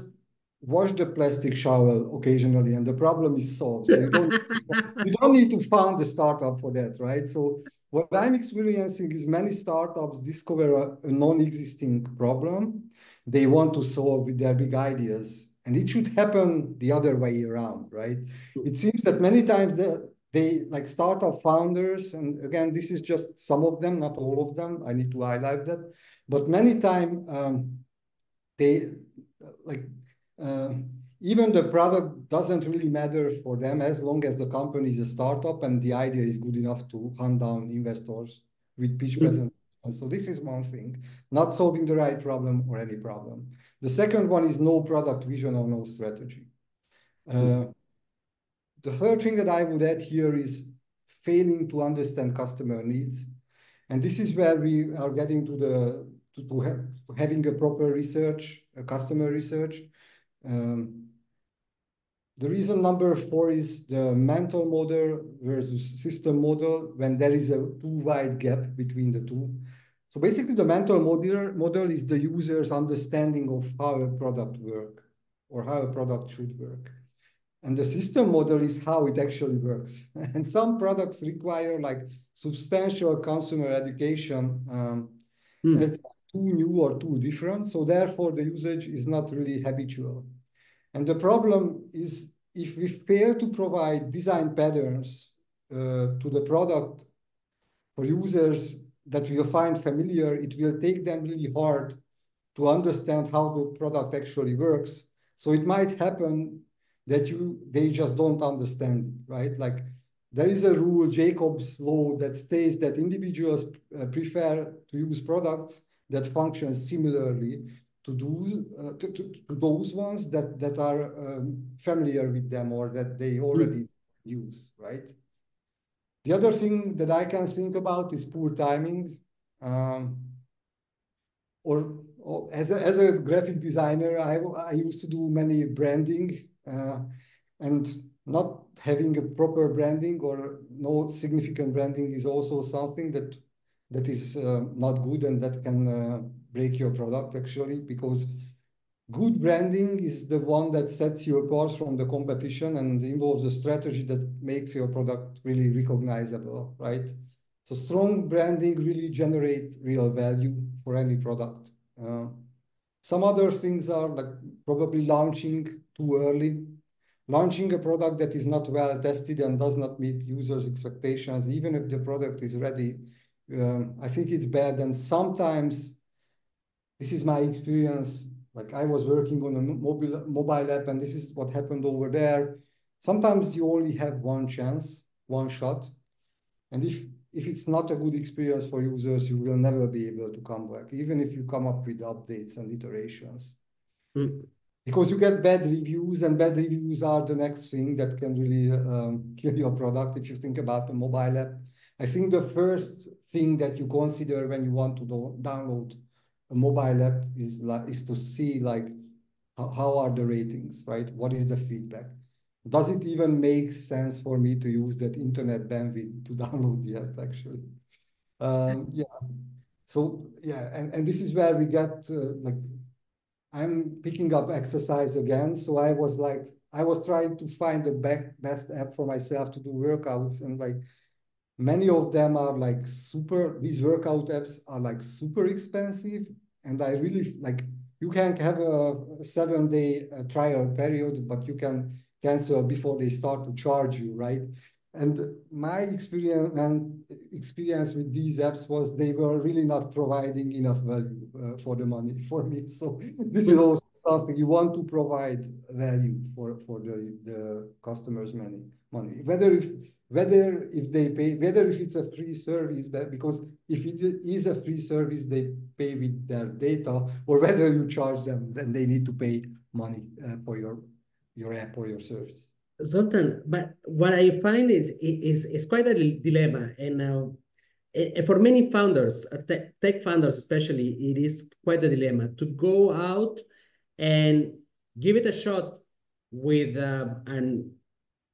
B: wash the plastic shovel occasionally and the problem is solved. So you don't need to found a startup for that, right? So what I'm experiencing is many startups discover a non-existing problem they want to solve with their big ideas. And it should happen the other way around, right? It seems that many times they like startup founders, and again, this is just some of them, not all of them. I need to highlight that. But many times they like even the product doesn't really matter for them as long as the company is a startup and the idea is good enough to hunt down investors with pitch presentations. So this is one thing, not solving the right problem or any problem. The second one is no product vision or no strategy. The third thing that I would add here is failing to understand customer needs. And this is where we are getting to having a proper research, a customer research. The reason number 4 is the mental model versus system model when there is a too wide gap between the two. So basically the mental model is the user's understanding of how a product works or how a product should work. And the system model is how it actually works. And some products require like substantial consumer education as too new or too different. So therefore the usage is not really habitual. And the problem is if we fail to provide design patterns to the product for users that will find familiar, it will take them really hard to understand how the product actually works. So it might happen that they just don't understand it, right? Like there is a rule, Jacob's law, that states that individuals prefer to use products that function similarly to those ones that are familiar with them or that they already use, right? The other thing that I can think about is poor timing. Or as a graphic designer, I used to do many branding and not having a proper branding or no significant branding is also something that is not good and that can break your product actually, because good branding is the one that sets you apart from the competition and involves a strategy that makes your product really recognizable, right? So strong branding really generate real value for any product. Some other things are like probably launching too early. Launching a product that is not well tested and does not meet users' expectations, even if the product is ready, I think it's bad. And sometimes, this is my experience, like I was working on a mobile app and this is what happened over there. Sometimes you only have one chance, one shot. And if it's not a good experience for users, you will never be able to come back, even if you come up with updates and iterations. Because you get bad reviews, and bad reviews are the next thing that can really kill your product. If you think about the mobile app, I think the first thing that you consider when you want to download a mobile app is to see like how are the ratings, right? What is the feedback? Does it even make sense for me to use that internet bandwidth to download the app actually? Yeah. So yeah, and this is where we get like, I'm picking up exercise again. So I was trying to find the best app for myself to do workouts, and like many of them are like these workout apps are like super expensive. And I really like, you can have a 7-day trial period, but you can cancel before they start to charge you, right? And my experience with these apps was they were really not providing enough value for the money for me. So this is also something you want to provide value for the customers' money. Whether if it's a free service, because if it is a free service, they pay with their data, or whether you charge them, then they need to pay money for your app or your service.
A: Zoltan, but what I find is quite a dilemma, and for many founders, tech founders especially, it is quite a dilemma to go out and give it a shot with an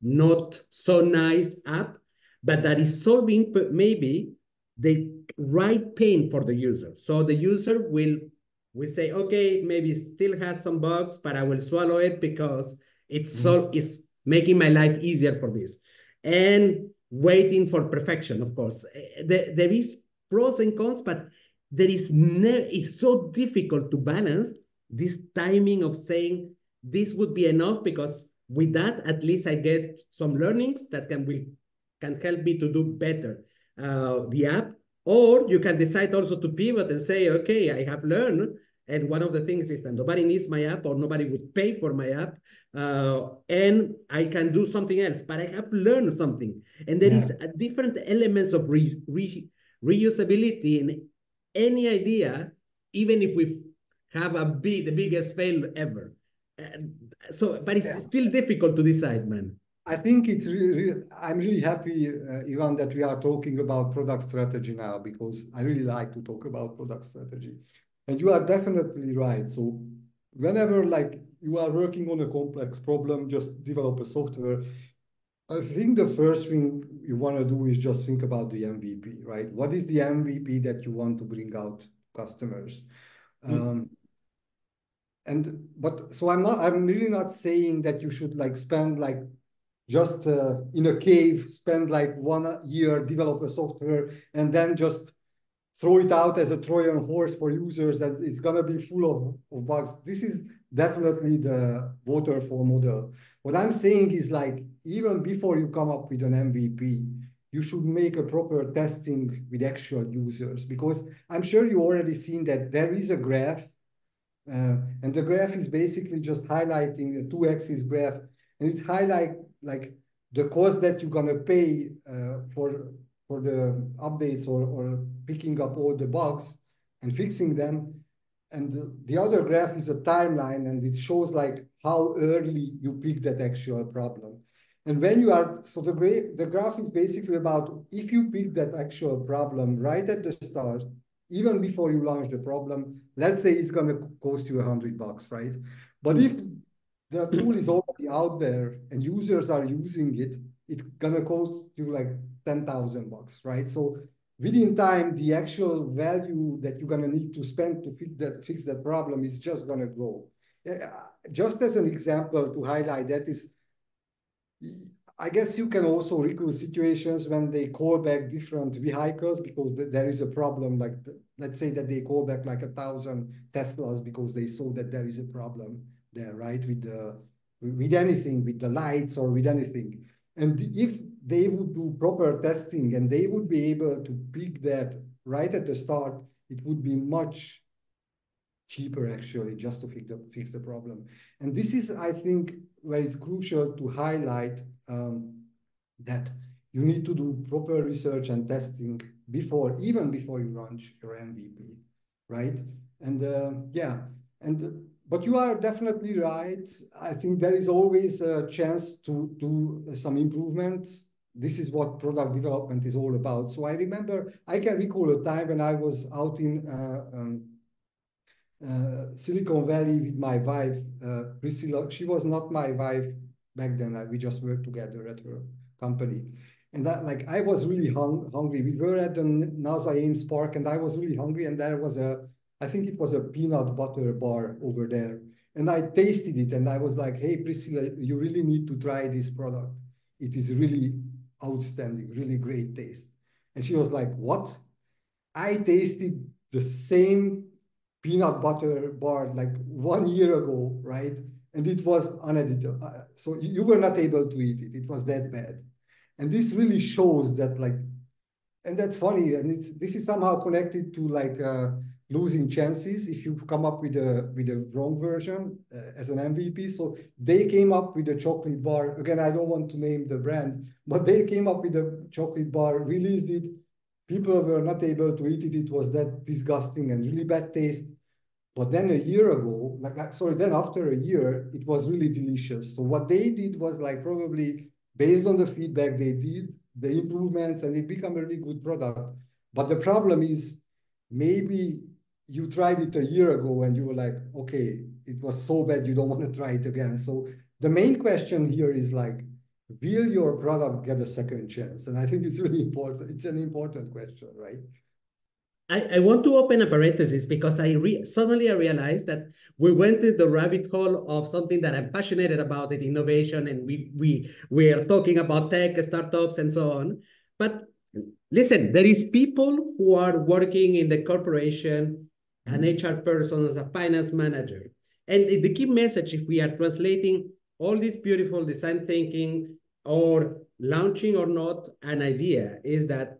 A: not so nice app, but that is solving maybe the right pain for the user. So the user will say, okay, maybe it still has some bugs, but I will swallow it because it's making my life easier for this. And waiting for perfection, of course. There is pros and cons, but it's so difficult to balance this timing of saying this would be enough, because with that, at least I get some learnings that can help me to do better the app. Or you can decide also to pivot and say, okay, I have learned, and one of the things is that nobody needs my app, or nobody would pay for my app, and I can do something else, but I have learned something. And there is different elements of reusability in any idea, even if we have the biggest fail ever. But it's still difficult to decide, man.
B: I think it's I'm really happy, Ivan, that we are talking about product strategy now, because I really like to talk about product strategy. And you are definitely right. So whenever like you are working on a complex problem, just develop a software. I think the first thing you want to do is just think about the MVP, right? What is the MVP that you want to bring out to customers? So I'm really not saying that you should like spend like just in a cave, spend like 1 year, develop a software, and then just throw it out as a Trojan horse for users that it's gonna be full of bugs. This is definitely the waterfall model. What I'm saying is like, even before you come up with an MVP, you should make a proper testing with actual users, because I'm sure you already seen that there is a graph, and the graph is basically just highlighting a 2-axis graph and it's highlight like the cost that you're gonna pay for the updates or picking up all the bugs and fixing them. And the other graph is a timeline, and it shows like how early you pick that actual problem. And when you are, so the graph is basically about if you pick that actual problem right at the start, even before you launch the problem, let's say it's going to cost you $100, right? But if the tool is already out there and users are using it, it's going to cost you like $10,000, right? So within time, the actual value that you're going to need to spend to fix that problem is just going to grow. Just as an example to highlight that is, I guess you can also recruit situations when they call back different vehicles because there is a problem. Like let's say that they call back like 1,000 Teslas because they saw that there is a problem there, right? With anything, with the lights or with anything. And if they would do proper testing and they would be able to pick that right at the start, it would be much cheaper actually just to fix the problem. And this is, I think, where it's crucial to highlight that you need to do proper research and testing even before you launch your MVP, right? And but you are definitely right. I think there is always a chance to do some improvements. This is what product development is all about. So I can recall a time when I was out in Silicon Valley with my wife, Priscilla. She was not my wife back then. We just worked together at her company. And I was really hungry. We were at the NASA Ames Park and I was really hungry. And there was I think it was a peanut butter bar over there. And I tasted it and I was like, hey, Priscilla, you really need to try this product. It is really outstanding, really great taste. And she was like, what? I tasted the same peanut butter bar like 1 year ago, right? And it was unedited. So you were not able to eat it. It was that bad. And this really shows that like, and that's funny. And this is somehow connected to like losing chances if you come up with a wrong version as an MVP. So they came up with a chocolate bar. Again, I don't want to name the brand, but they came up with a chocolate bar, released it. People were not able to eat it. It was that disgusting and really bad taste. But then a year ago, then after a year, it was really delicious. So what they did was like probably based on the feedback they did, the improvements, and it became a really good product. But the problem is maybe you tried it a year ago and you were like, okay, it was so bad, you don't want to try it again. So the main question here is like, will your product get a second chance? And I think it's really important. It's an important question, right?
A: I want to open a parenthesis because suddenly I realized that we went to the rabbit hole of something that I'm passionate about, it innovation, and we are talking about tech, startups, and so on. But listen, there is people who are working in the corporation, an HR person as a finance manager. And the key message, if we are translating all this beautiful design thinking or launching or not an idea, is that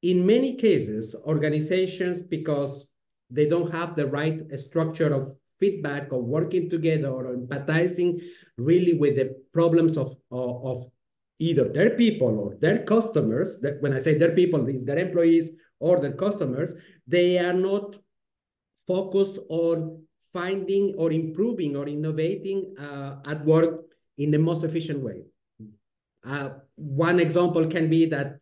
A: in many cases, organizations, because they don't have the right structure of feedback or working together or empathizing really with the problems of either their people or their customers, that when I say their people, it's their employees or their customers, they are not focused on finding or improving or innovating at work in the most efficient way. One example can be that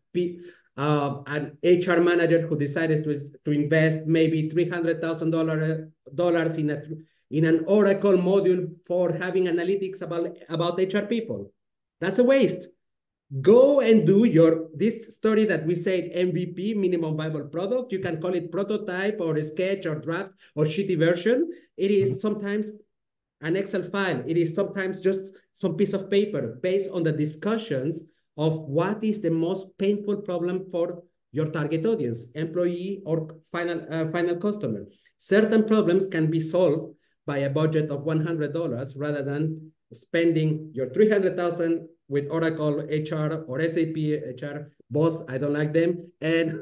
A: an HR manager who decided to invest maybe $300,000 in an Oracle module for having analytics about HR people. That's a waste. Go and do this story that we said MVP, minimum viable product. You can call it prototype or a sketch or draft or shitty version. It is sometimes an Excel file. It is sometimes just some piece of paper based on the discussions of what is the most painful problem for your target audience, employee or final customer. Certain problems can be solved by a budget of $100 rather than spending your $300,000 with Oracle HR or SAP HR. Both, I don't like them. And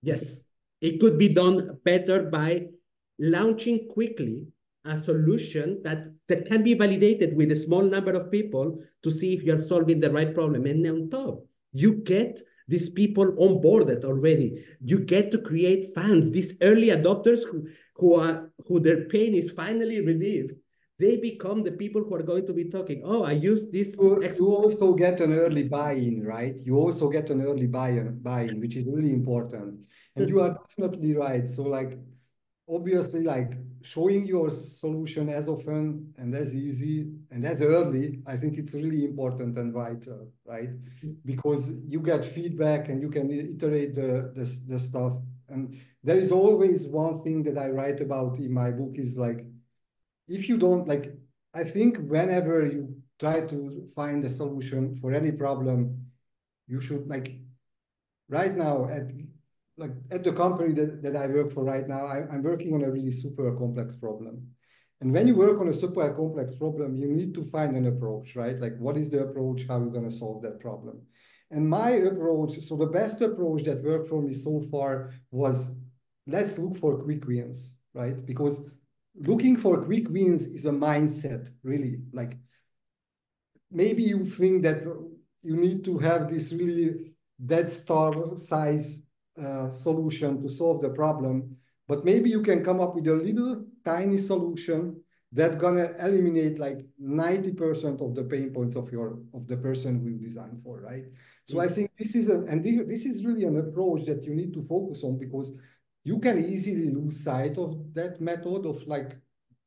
A: yes, it could be done better by launching quickly a solution that can be validated with a small number of people to see if you're solving the right problem. And on top, you get these people onboarded already. You get to create fans, these early adopters who their pain is finally relieved. They become the people who are going to be talking. Oh, I use this.
B: You also get an early buy-in, right? You also get an early buy-in, which is really important. And you are definitely right. So like, obviously, like showing your solution as often and as easy and as early, I think it's really important and vital, right? Because you get feedback and you can iterate the stuff. And there is always one thing that I write about in my book is like, if you don't like, I think whenever you try to find a solution for any problem, you should like right now at the company that I work for right now, I'm working on a really super complex problem. And when you work on a super complex problem, you need to find an approach, right? Like what is the approach? How are you going to solve that problem? And my approach, so the best approach that worked for me so far was let's look for quick wins, right? Because looking for quick wins is a mindset, really. Like maybe you think that you need to have this really Dead Star size solution to solve the problem, but maybe you can come up with a little tiny solution that's gonna eliminate like 90% of the pain points of the person who you designed for, right? So I think this is this is really an approach that you need to focus on because you can easily lose sight of that method of like,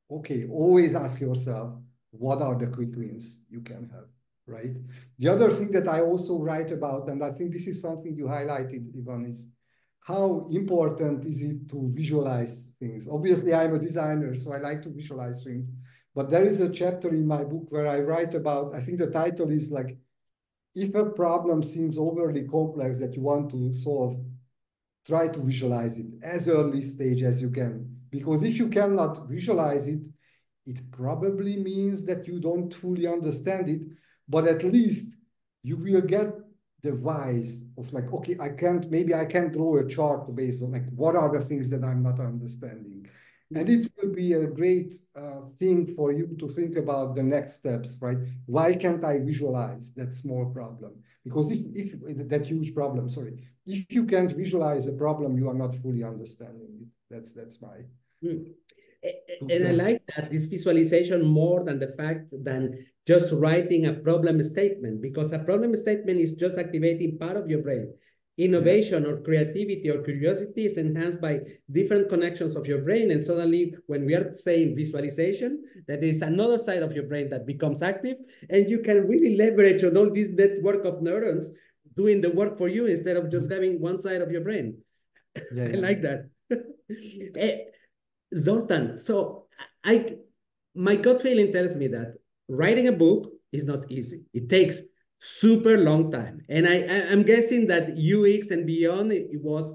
B: okay, always ask yourself, what are the quick wins you can have, right? The other thing that I also write about, and I think this is something you highlighted, Ivan, is how important is it to visualize things? Obviously, I'm a designer, so I like to visualize things. But there is a chapter in my book where I write about, I think the title is like, if a problem seems overly complex that you want to solve, try to visualize it as early stage as you can. Because if you cannot visualize it, it probably means that you don't fully understand it, but at least you will get the whys of like, okay, maybe I can't draw a chart based on like, what are the things that I'm not understanding? And it will be a great thing for you to think about the next steps, right? Why can't I visualize that small problem? Because if that huge problem, sorry, if you can't visualize a problem, you are not fully understanding it. That's my
A: And I like that this visualization more than the fact than just writing a problem statement, because a problem statement is just activating part of your brain. Innovation or creativity or curiosity is enhanced by different connections of your brain. And suddenly, when we are saying visualization, that is another side of your brain that becomes active, and you can really leverage on all this network of neurons doing the work for you instead of just having one side of your brain. I like that. Zoltan, so my gut feeling tells me that writing a book is not easy. It takes super long time. And I'm guessing that UX and beyond, it was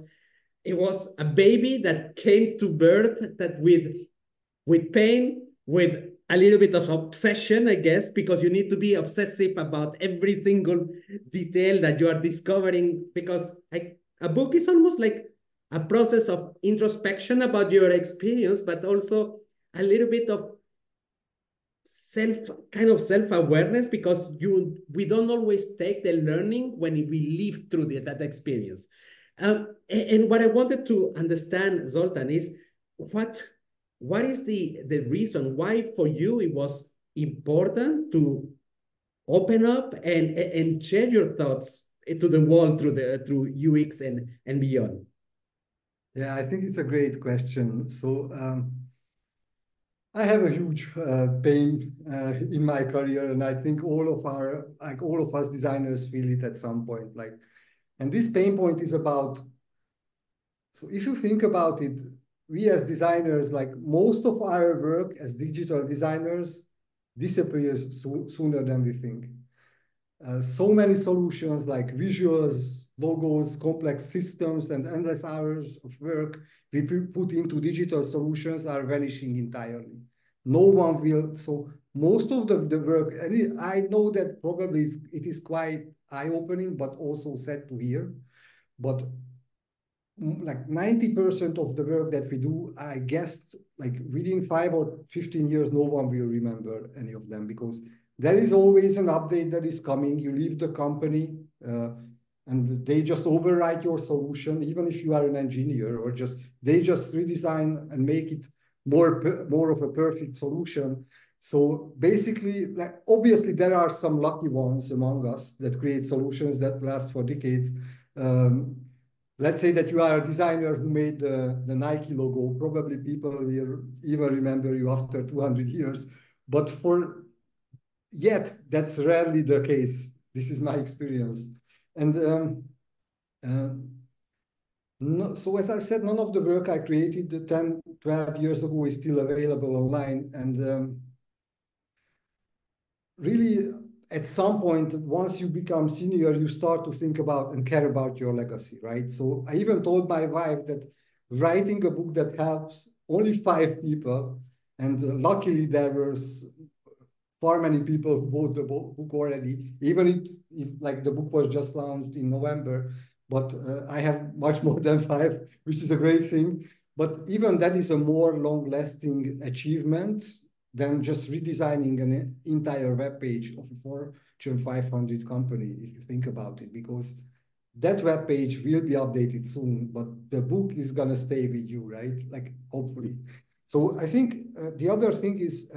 A: a baby that came to birth that with pain, with a little bit of obsession, I guess, because you need to be obsessive about every single detail that you are discovering, because a book is almost like a process of introspection about your experience, but also a little bit of self-awareness, because we don't always take the learning when we live through that experience. And what I wanted to understand, Zoltan, is what is the reason why for you it was important to open up and share your thoughts to the world through UX and beyond?
B: Yeah, I think it's a great question. So I have a huge pain in my career, and I think all of us designers feel it at some point. Like, and this pain point is about. So if you think about it, we as designers, like most of our work as digital designers, disappears sooner than we think. So many solutions like visuals, logos, complex systems, and endless hours of work we put into digital solutions are vanishing entirely. No one will. So most of the work, and I know that probably it is quite eye-opening, but also sad to hear. But like 90% of the work that we do, I guess, like within 5 or 15 years, no one will remember any of them because there is always an update that is coming. You leave the company and they just overwrite your solution, even if you are an engineer, or they just redesign and make it more of a perfect solution. So basically, like, obviously, there are some lucky ones among us that create solutions that last for decades. Let's say that you are a designer who made the Nike logo. Probably people will even remember you after 200 years. But yet, that's rarely the case. This is my experience. And no, so as I said, none of the work I created 10, 12 years ago is still available online. And really, at some point, once you become senior, you start to think about and care about your legacy, right? So I even told my wife that writing a book that helps only 5 people, and luckily there were far many people who bought the book already, even if like the book was just launched in November, but I have much more than 5, which is a great thing. But even that is a more long-lasting achievement than just redesigning an entire web page of a Fortune 500 company, if you think about it, because that web page will be updated soon, but the book is gonna stay with you, right? Like, hopefully. So I think the other thing is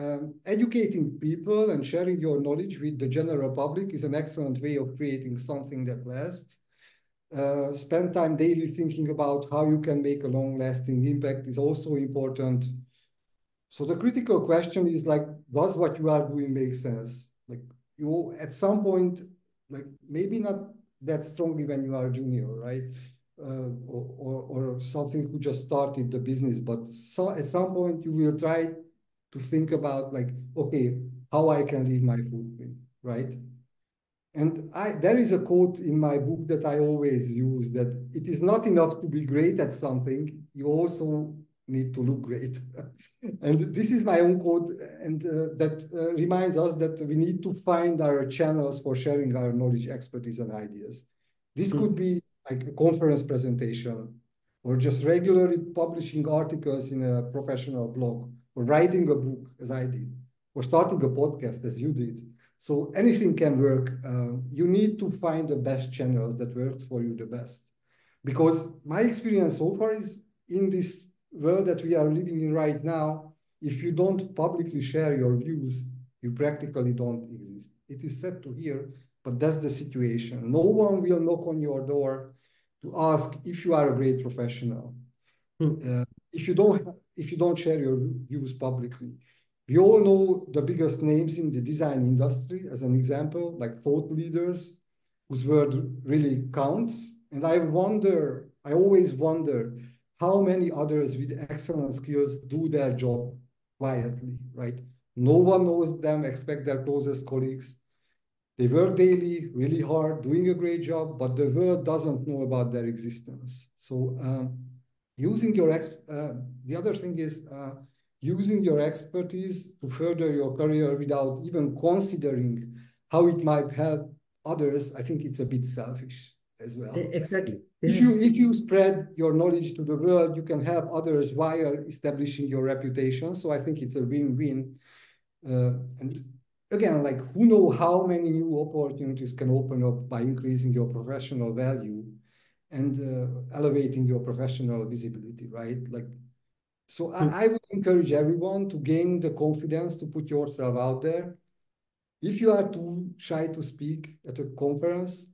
B: educating people and sharing your knowledge with the general public is an excellent way of creating something that lasts. Spend time daily thinking about how you can make a long-lasting impact is also important. So the critical question is like, does what you are doing make sense? Like you, at some point, like maybe not that strongly when you are junior, right? Or something who just started the business, but at some point you will try to think about like, okay, how I can leave my footprint, right? And there is a quote in my book that I always use, that it is not enough to be great at something, you also need to look great. And this is my own quote, and that reminds us that we need to find our channels for sharing our knowledge, expertise, and ideas. This could be like a conference presentation, or just regularly publishing articles in a professional blog, or writing a book, as I did, or starting a podcast, as you did. So anything can work. You need to find the best channels that work for you the best. Because my experience so far is, in this world that we are living in right now, if you don't publicly share your views, you practically don't exist. It is sad to hear, but that's the situation. No one will knock on your door to ask if you are a great professional. If you don't share your views publicly. We all know the biggest names in the design industry, as an example, like thought leaders whose word really counts. And I always wonder how many others with excellent skills do their job quietly, right? No one knows them except their closest colleagues. They work daily, really hard, doing a great job, but the world doesn't know about their existence. So the other thing is using your expertise to further your career without even considering how it might help others, I think it's a bit selfish as well.
A: Exactly.
B: If you spread your knowledge to the world, you can help others while establishing your reputation. So I think it's a win-win. And again, like, who knows how many new opportunities can open up by increasing your professional value and elevating your professional visibility, right? Like, so I would encourage everyone to gain the confidence to put yourself out there. If you are too shy to speak at a conference,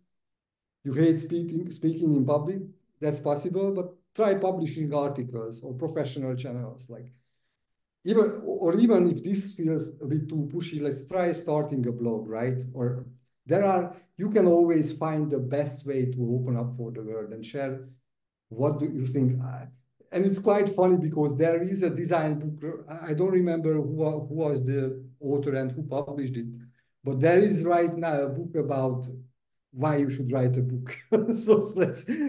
B: you hate speaking in public, that's possible, but try publishing articles or professional channels. Like, even if this feels a bit too pushy, let's try starting a blog, right? Or you can always find the best way to open up for the world and share what do you think. And it's quite funny because there is a design book. I don't remember who was the author and who published it, but there is right now a book about why you should write a book. So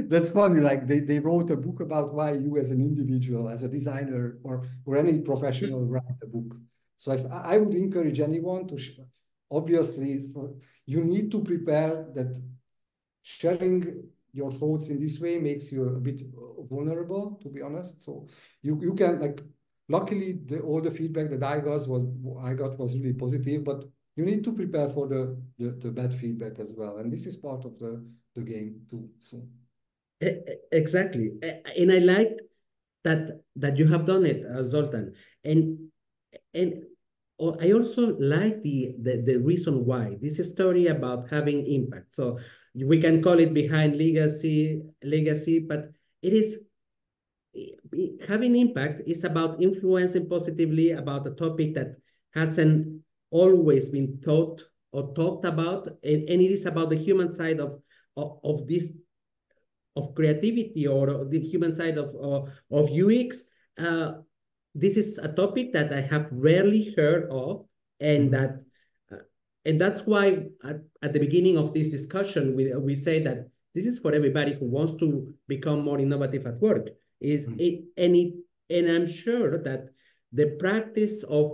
B: that's funny. Like they wrote a book about why you as an individual, as a designer or any professional write a book. So I would encourage anyone to, obviously, you need to prepare that sharing your thoughts in this way makes you a bit vulnerable, to be honest. So you can like luckily, all the feedback that I got was really positive, but you need to prepare for the bad feedback as well. And this is part of the game too. So
A: Exactly. And I liked that you have done it, Zoltan. And and I also like the reason why this is a story about having impact. So we can call it behind legacy, but it is having impact is about influencing positively about a topic that hasn't always been thought or talked about, and it is about the human side of this of creativity or the human side of UX. This is a topic that I have rarely heard of, and uh, that's why at the beginning of this discussion we say that this is for everybody who wants to become more innovative at work. Is it and I'm sure that the practice of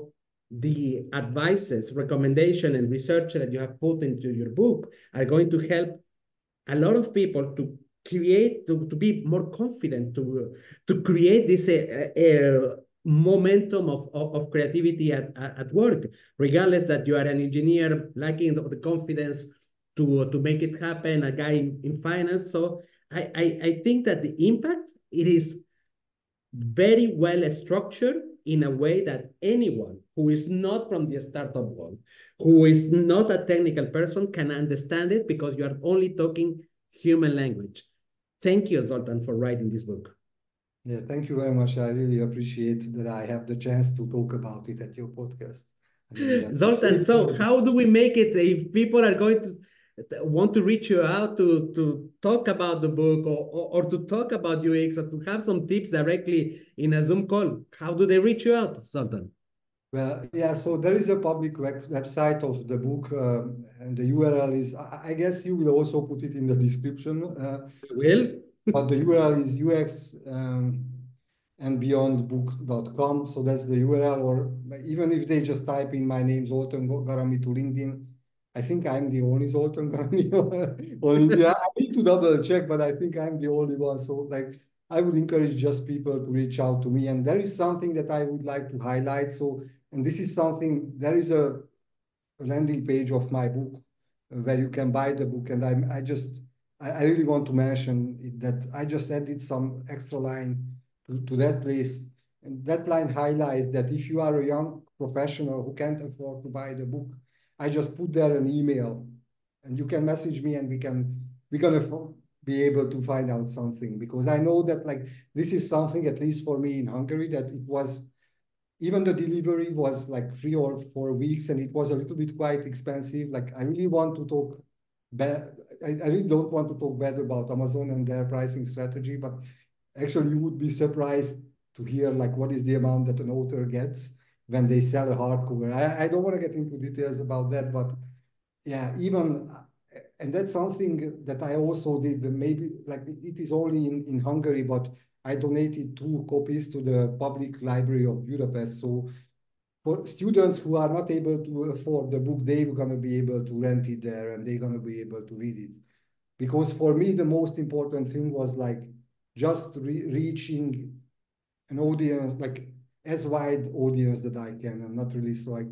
A: the advices, recommendation, and research that you have put into your book are going to help a lot of people to create to be more confident to create this momentum of creativity at work, regardless that you are an engineer lacking the confidence to make it happen, a guy in finance. So I think that the impact, it is very well structured in a way that anyone who is not from the startup world, who is not a technical person, can understand it, because you are only talking human language. Thank you, Zoltan, for writing this book.
B: yeah, thank you very much. I really appreciate that I have the chance to talk about it at your podcast. I really have.
A: Zoltan, so how do we make it if people are going to want to reach you out to talk about the book, or to talk about UX, or to have some tips directly in a Zoom call? How do they reach you out, Zoltan?
B: Well, yeah, so there is a public website of the book, and the URL is, I guess you will also put it in the description.
A: Will?
B: But the URL is UX and beyondbook.com. So that's the URL, or even if they just type in my name, Zoltan Garami, to LinkedIn, I think I'm the only Zoltan Garami on LinkedIn. I need to double check, but I think I'm the only one. So like, I would encourage just people to reach out to me. And there is something that I would like to highlight. So, and this is something, there is a landing page of my book where you can buy the book. And I really want to mention that I just added some extra line to that place. And that line highlights that if you are a young professional who can't afford to buy the book, I just put there an email and you can message me, and we're gonna be able to find out something, because I know that like this is something, at least for me in Hungary, that it was, even the delivery was like 3 or 4 weeks, and it was a little bit quite expensive. Like I really want to talk bad. I really don't want to talk bad about Amazon and their pricing strategy, but actually you would be surprised to hear like what is the amount that an author gets when they sell a hardcover. I don't want to get into details about that, but yeah, even, and that's something that I also did. Maybe like it is only in Hungary, but I donated 2 copies to the public library of Budapest. So for students who are not able to afford the book, they're gonna be able to rent it there, and they're gonna be able to read it. Because for me, the most important thing was like just reaching an audience, like as wide audience that I can, and not really so like,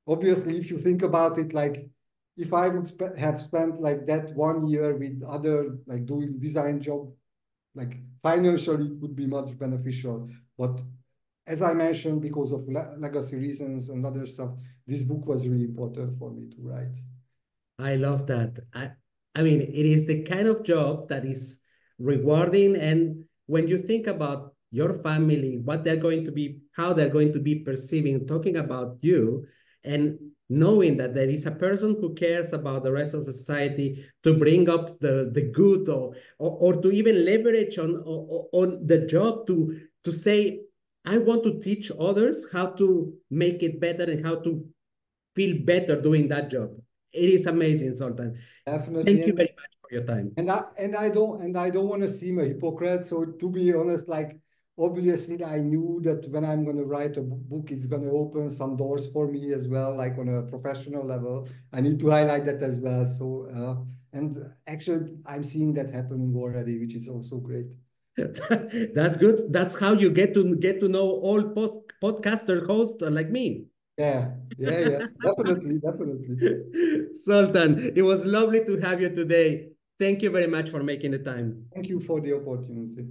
B: obviously, if you think about it, like if I would have spent like that 1 year with other like doing design job, like financially it would be much beneficial. But as I mentioned, because of legacy reasons and other stuff, this book was really important for me to write.
A: I love that. I mean, it is the kind of job that is rewarding. And when you think about your family, what they're going to be, how they're going to be perceiving, talking about you, and knowing that there is a person who cares about the rest of society to bring up the good, or to even leverage on the job to say, I want to teach others how to make it better and how to feel better doing that job. It is amazing, Zoltan.
B: Definitely.
A: Thank you very much for your time.
B: And I don't want to seem a hypocrite. So to be honest, like obviously I knew that when I'm going to write a book, it's going to open some doors for me as well, like on a professional level. I need to highlight that as well. So and actually I'm seeing that happening already, which is also great.
A: That's good. That's how you get to know all podcaster hosts like me.
B: Yeah, definitely, definitely.
A: Sultan, it was lovely to have you today. Thank you very much for making the time.
B: Thank you for the opportunity.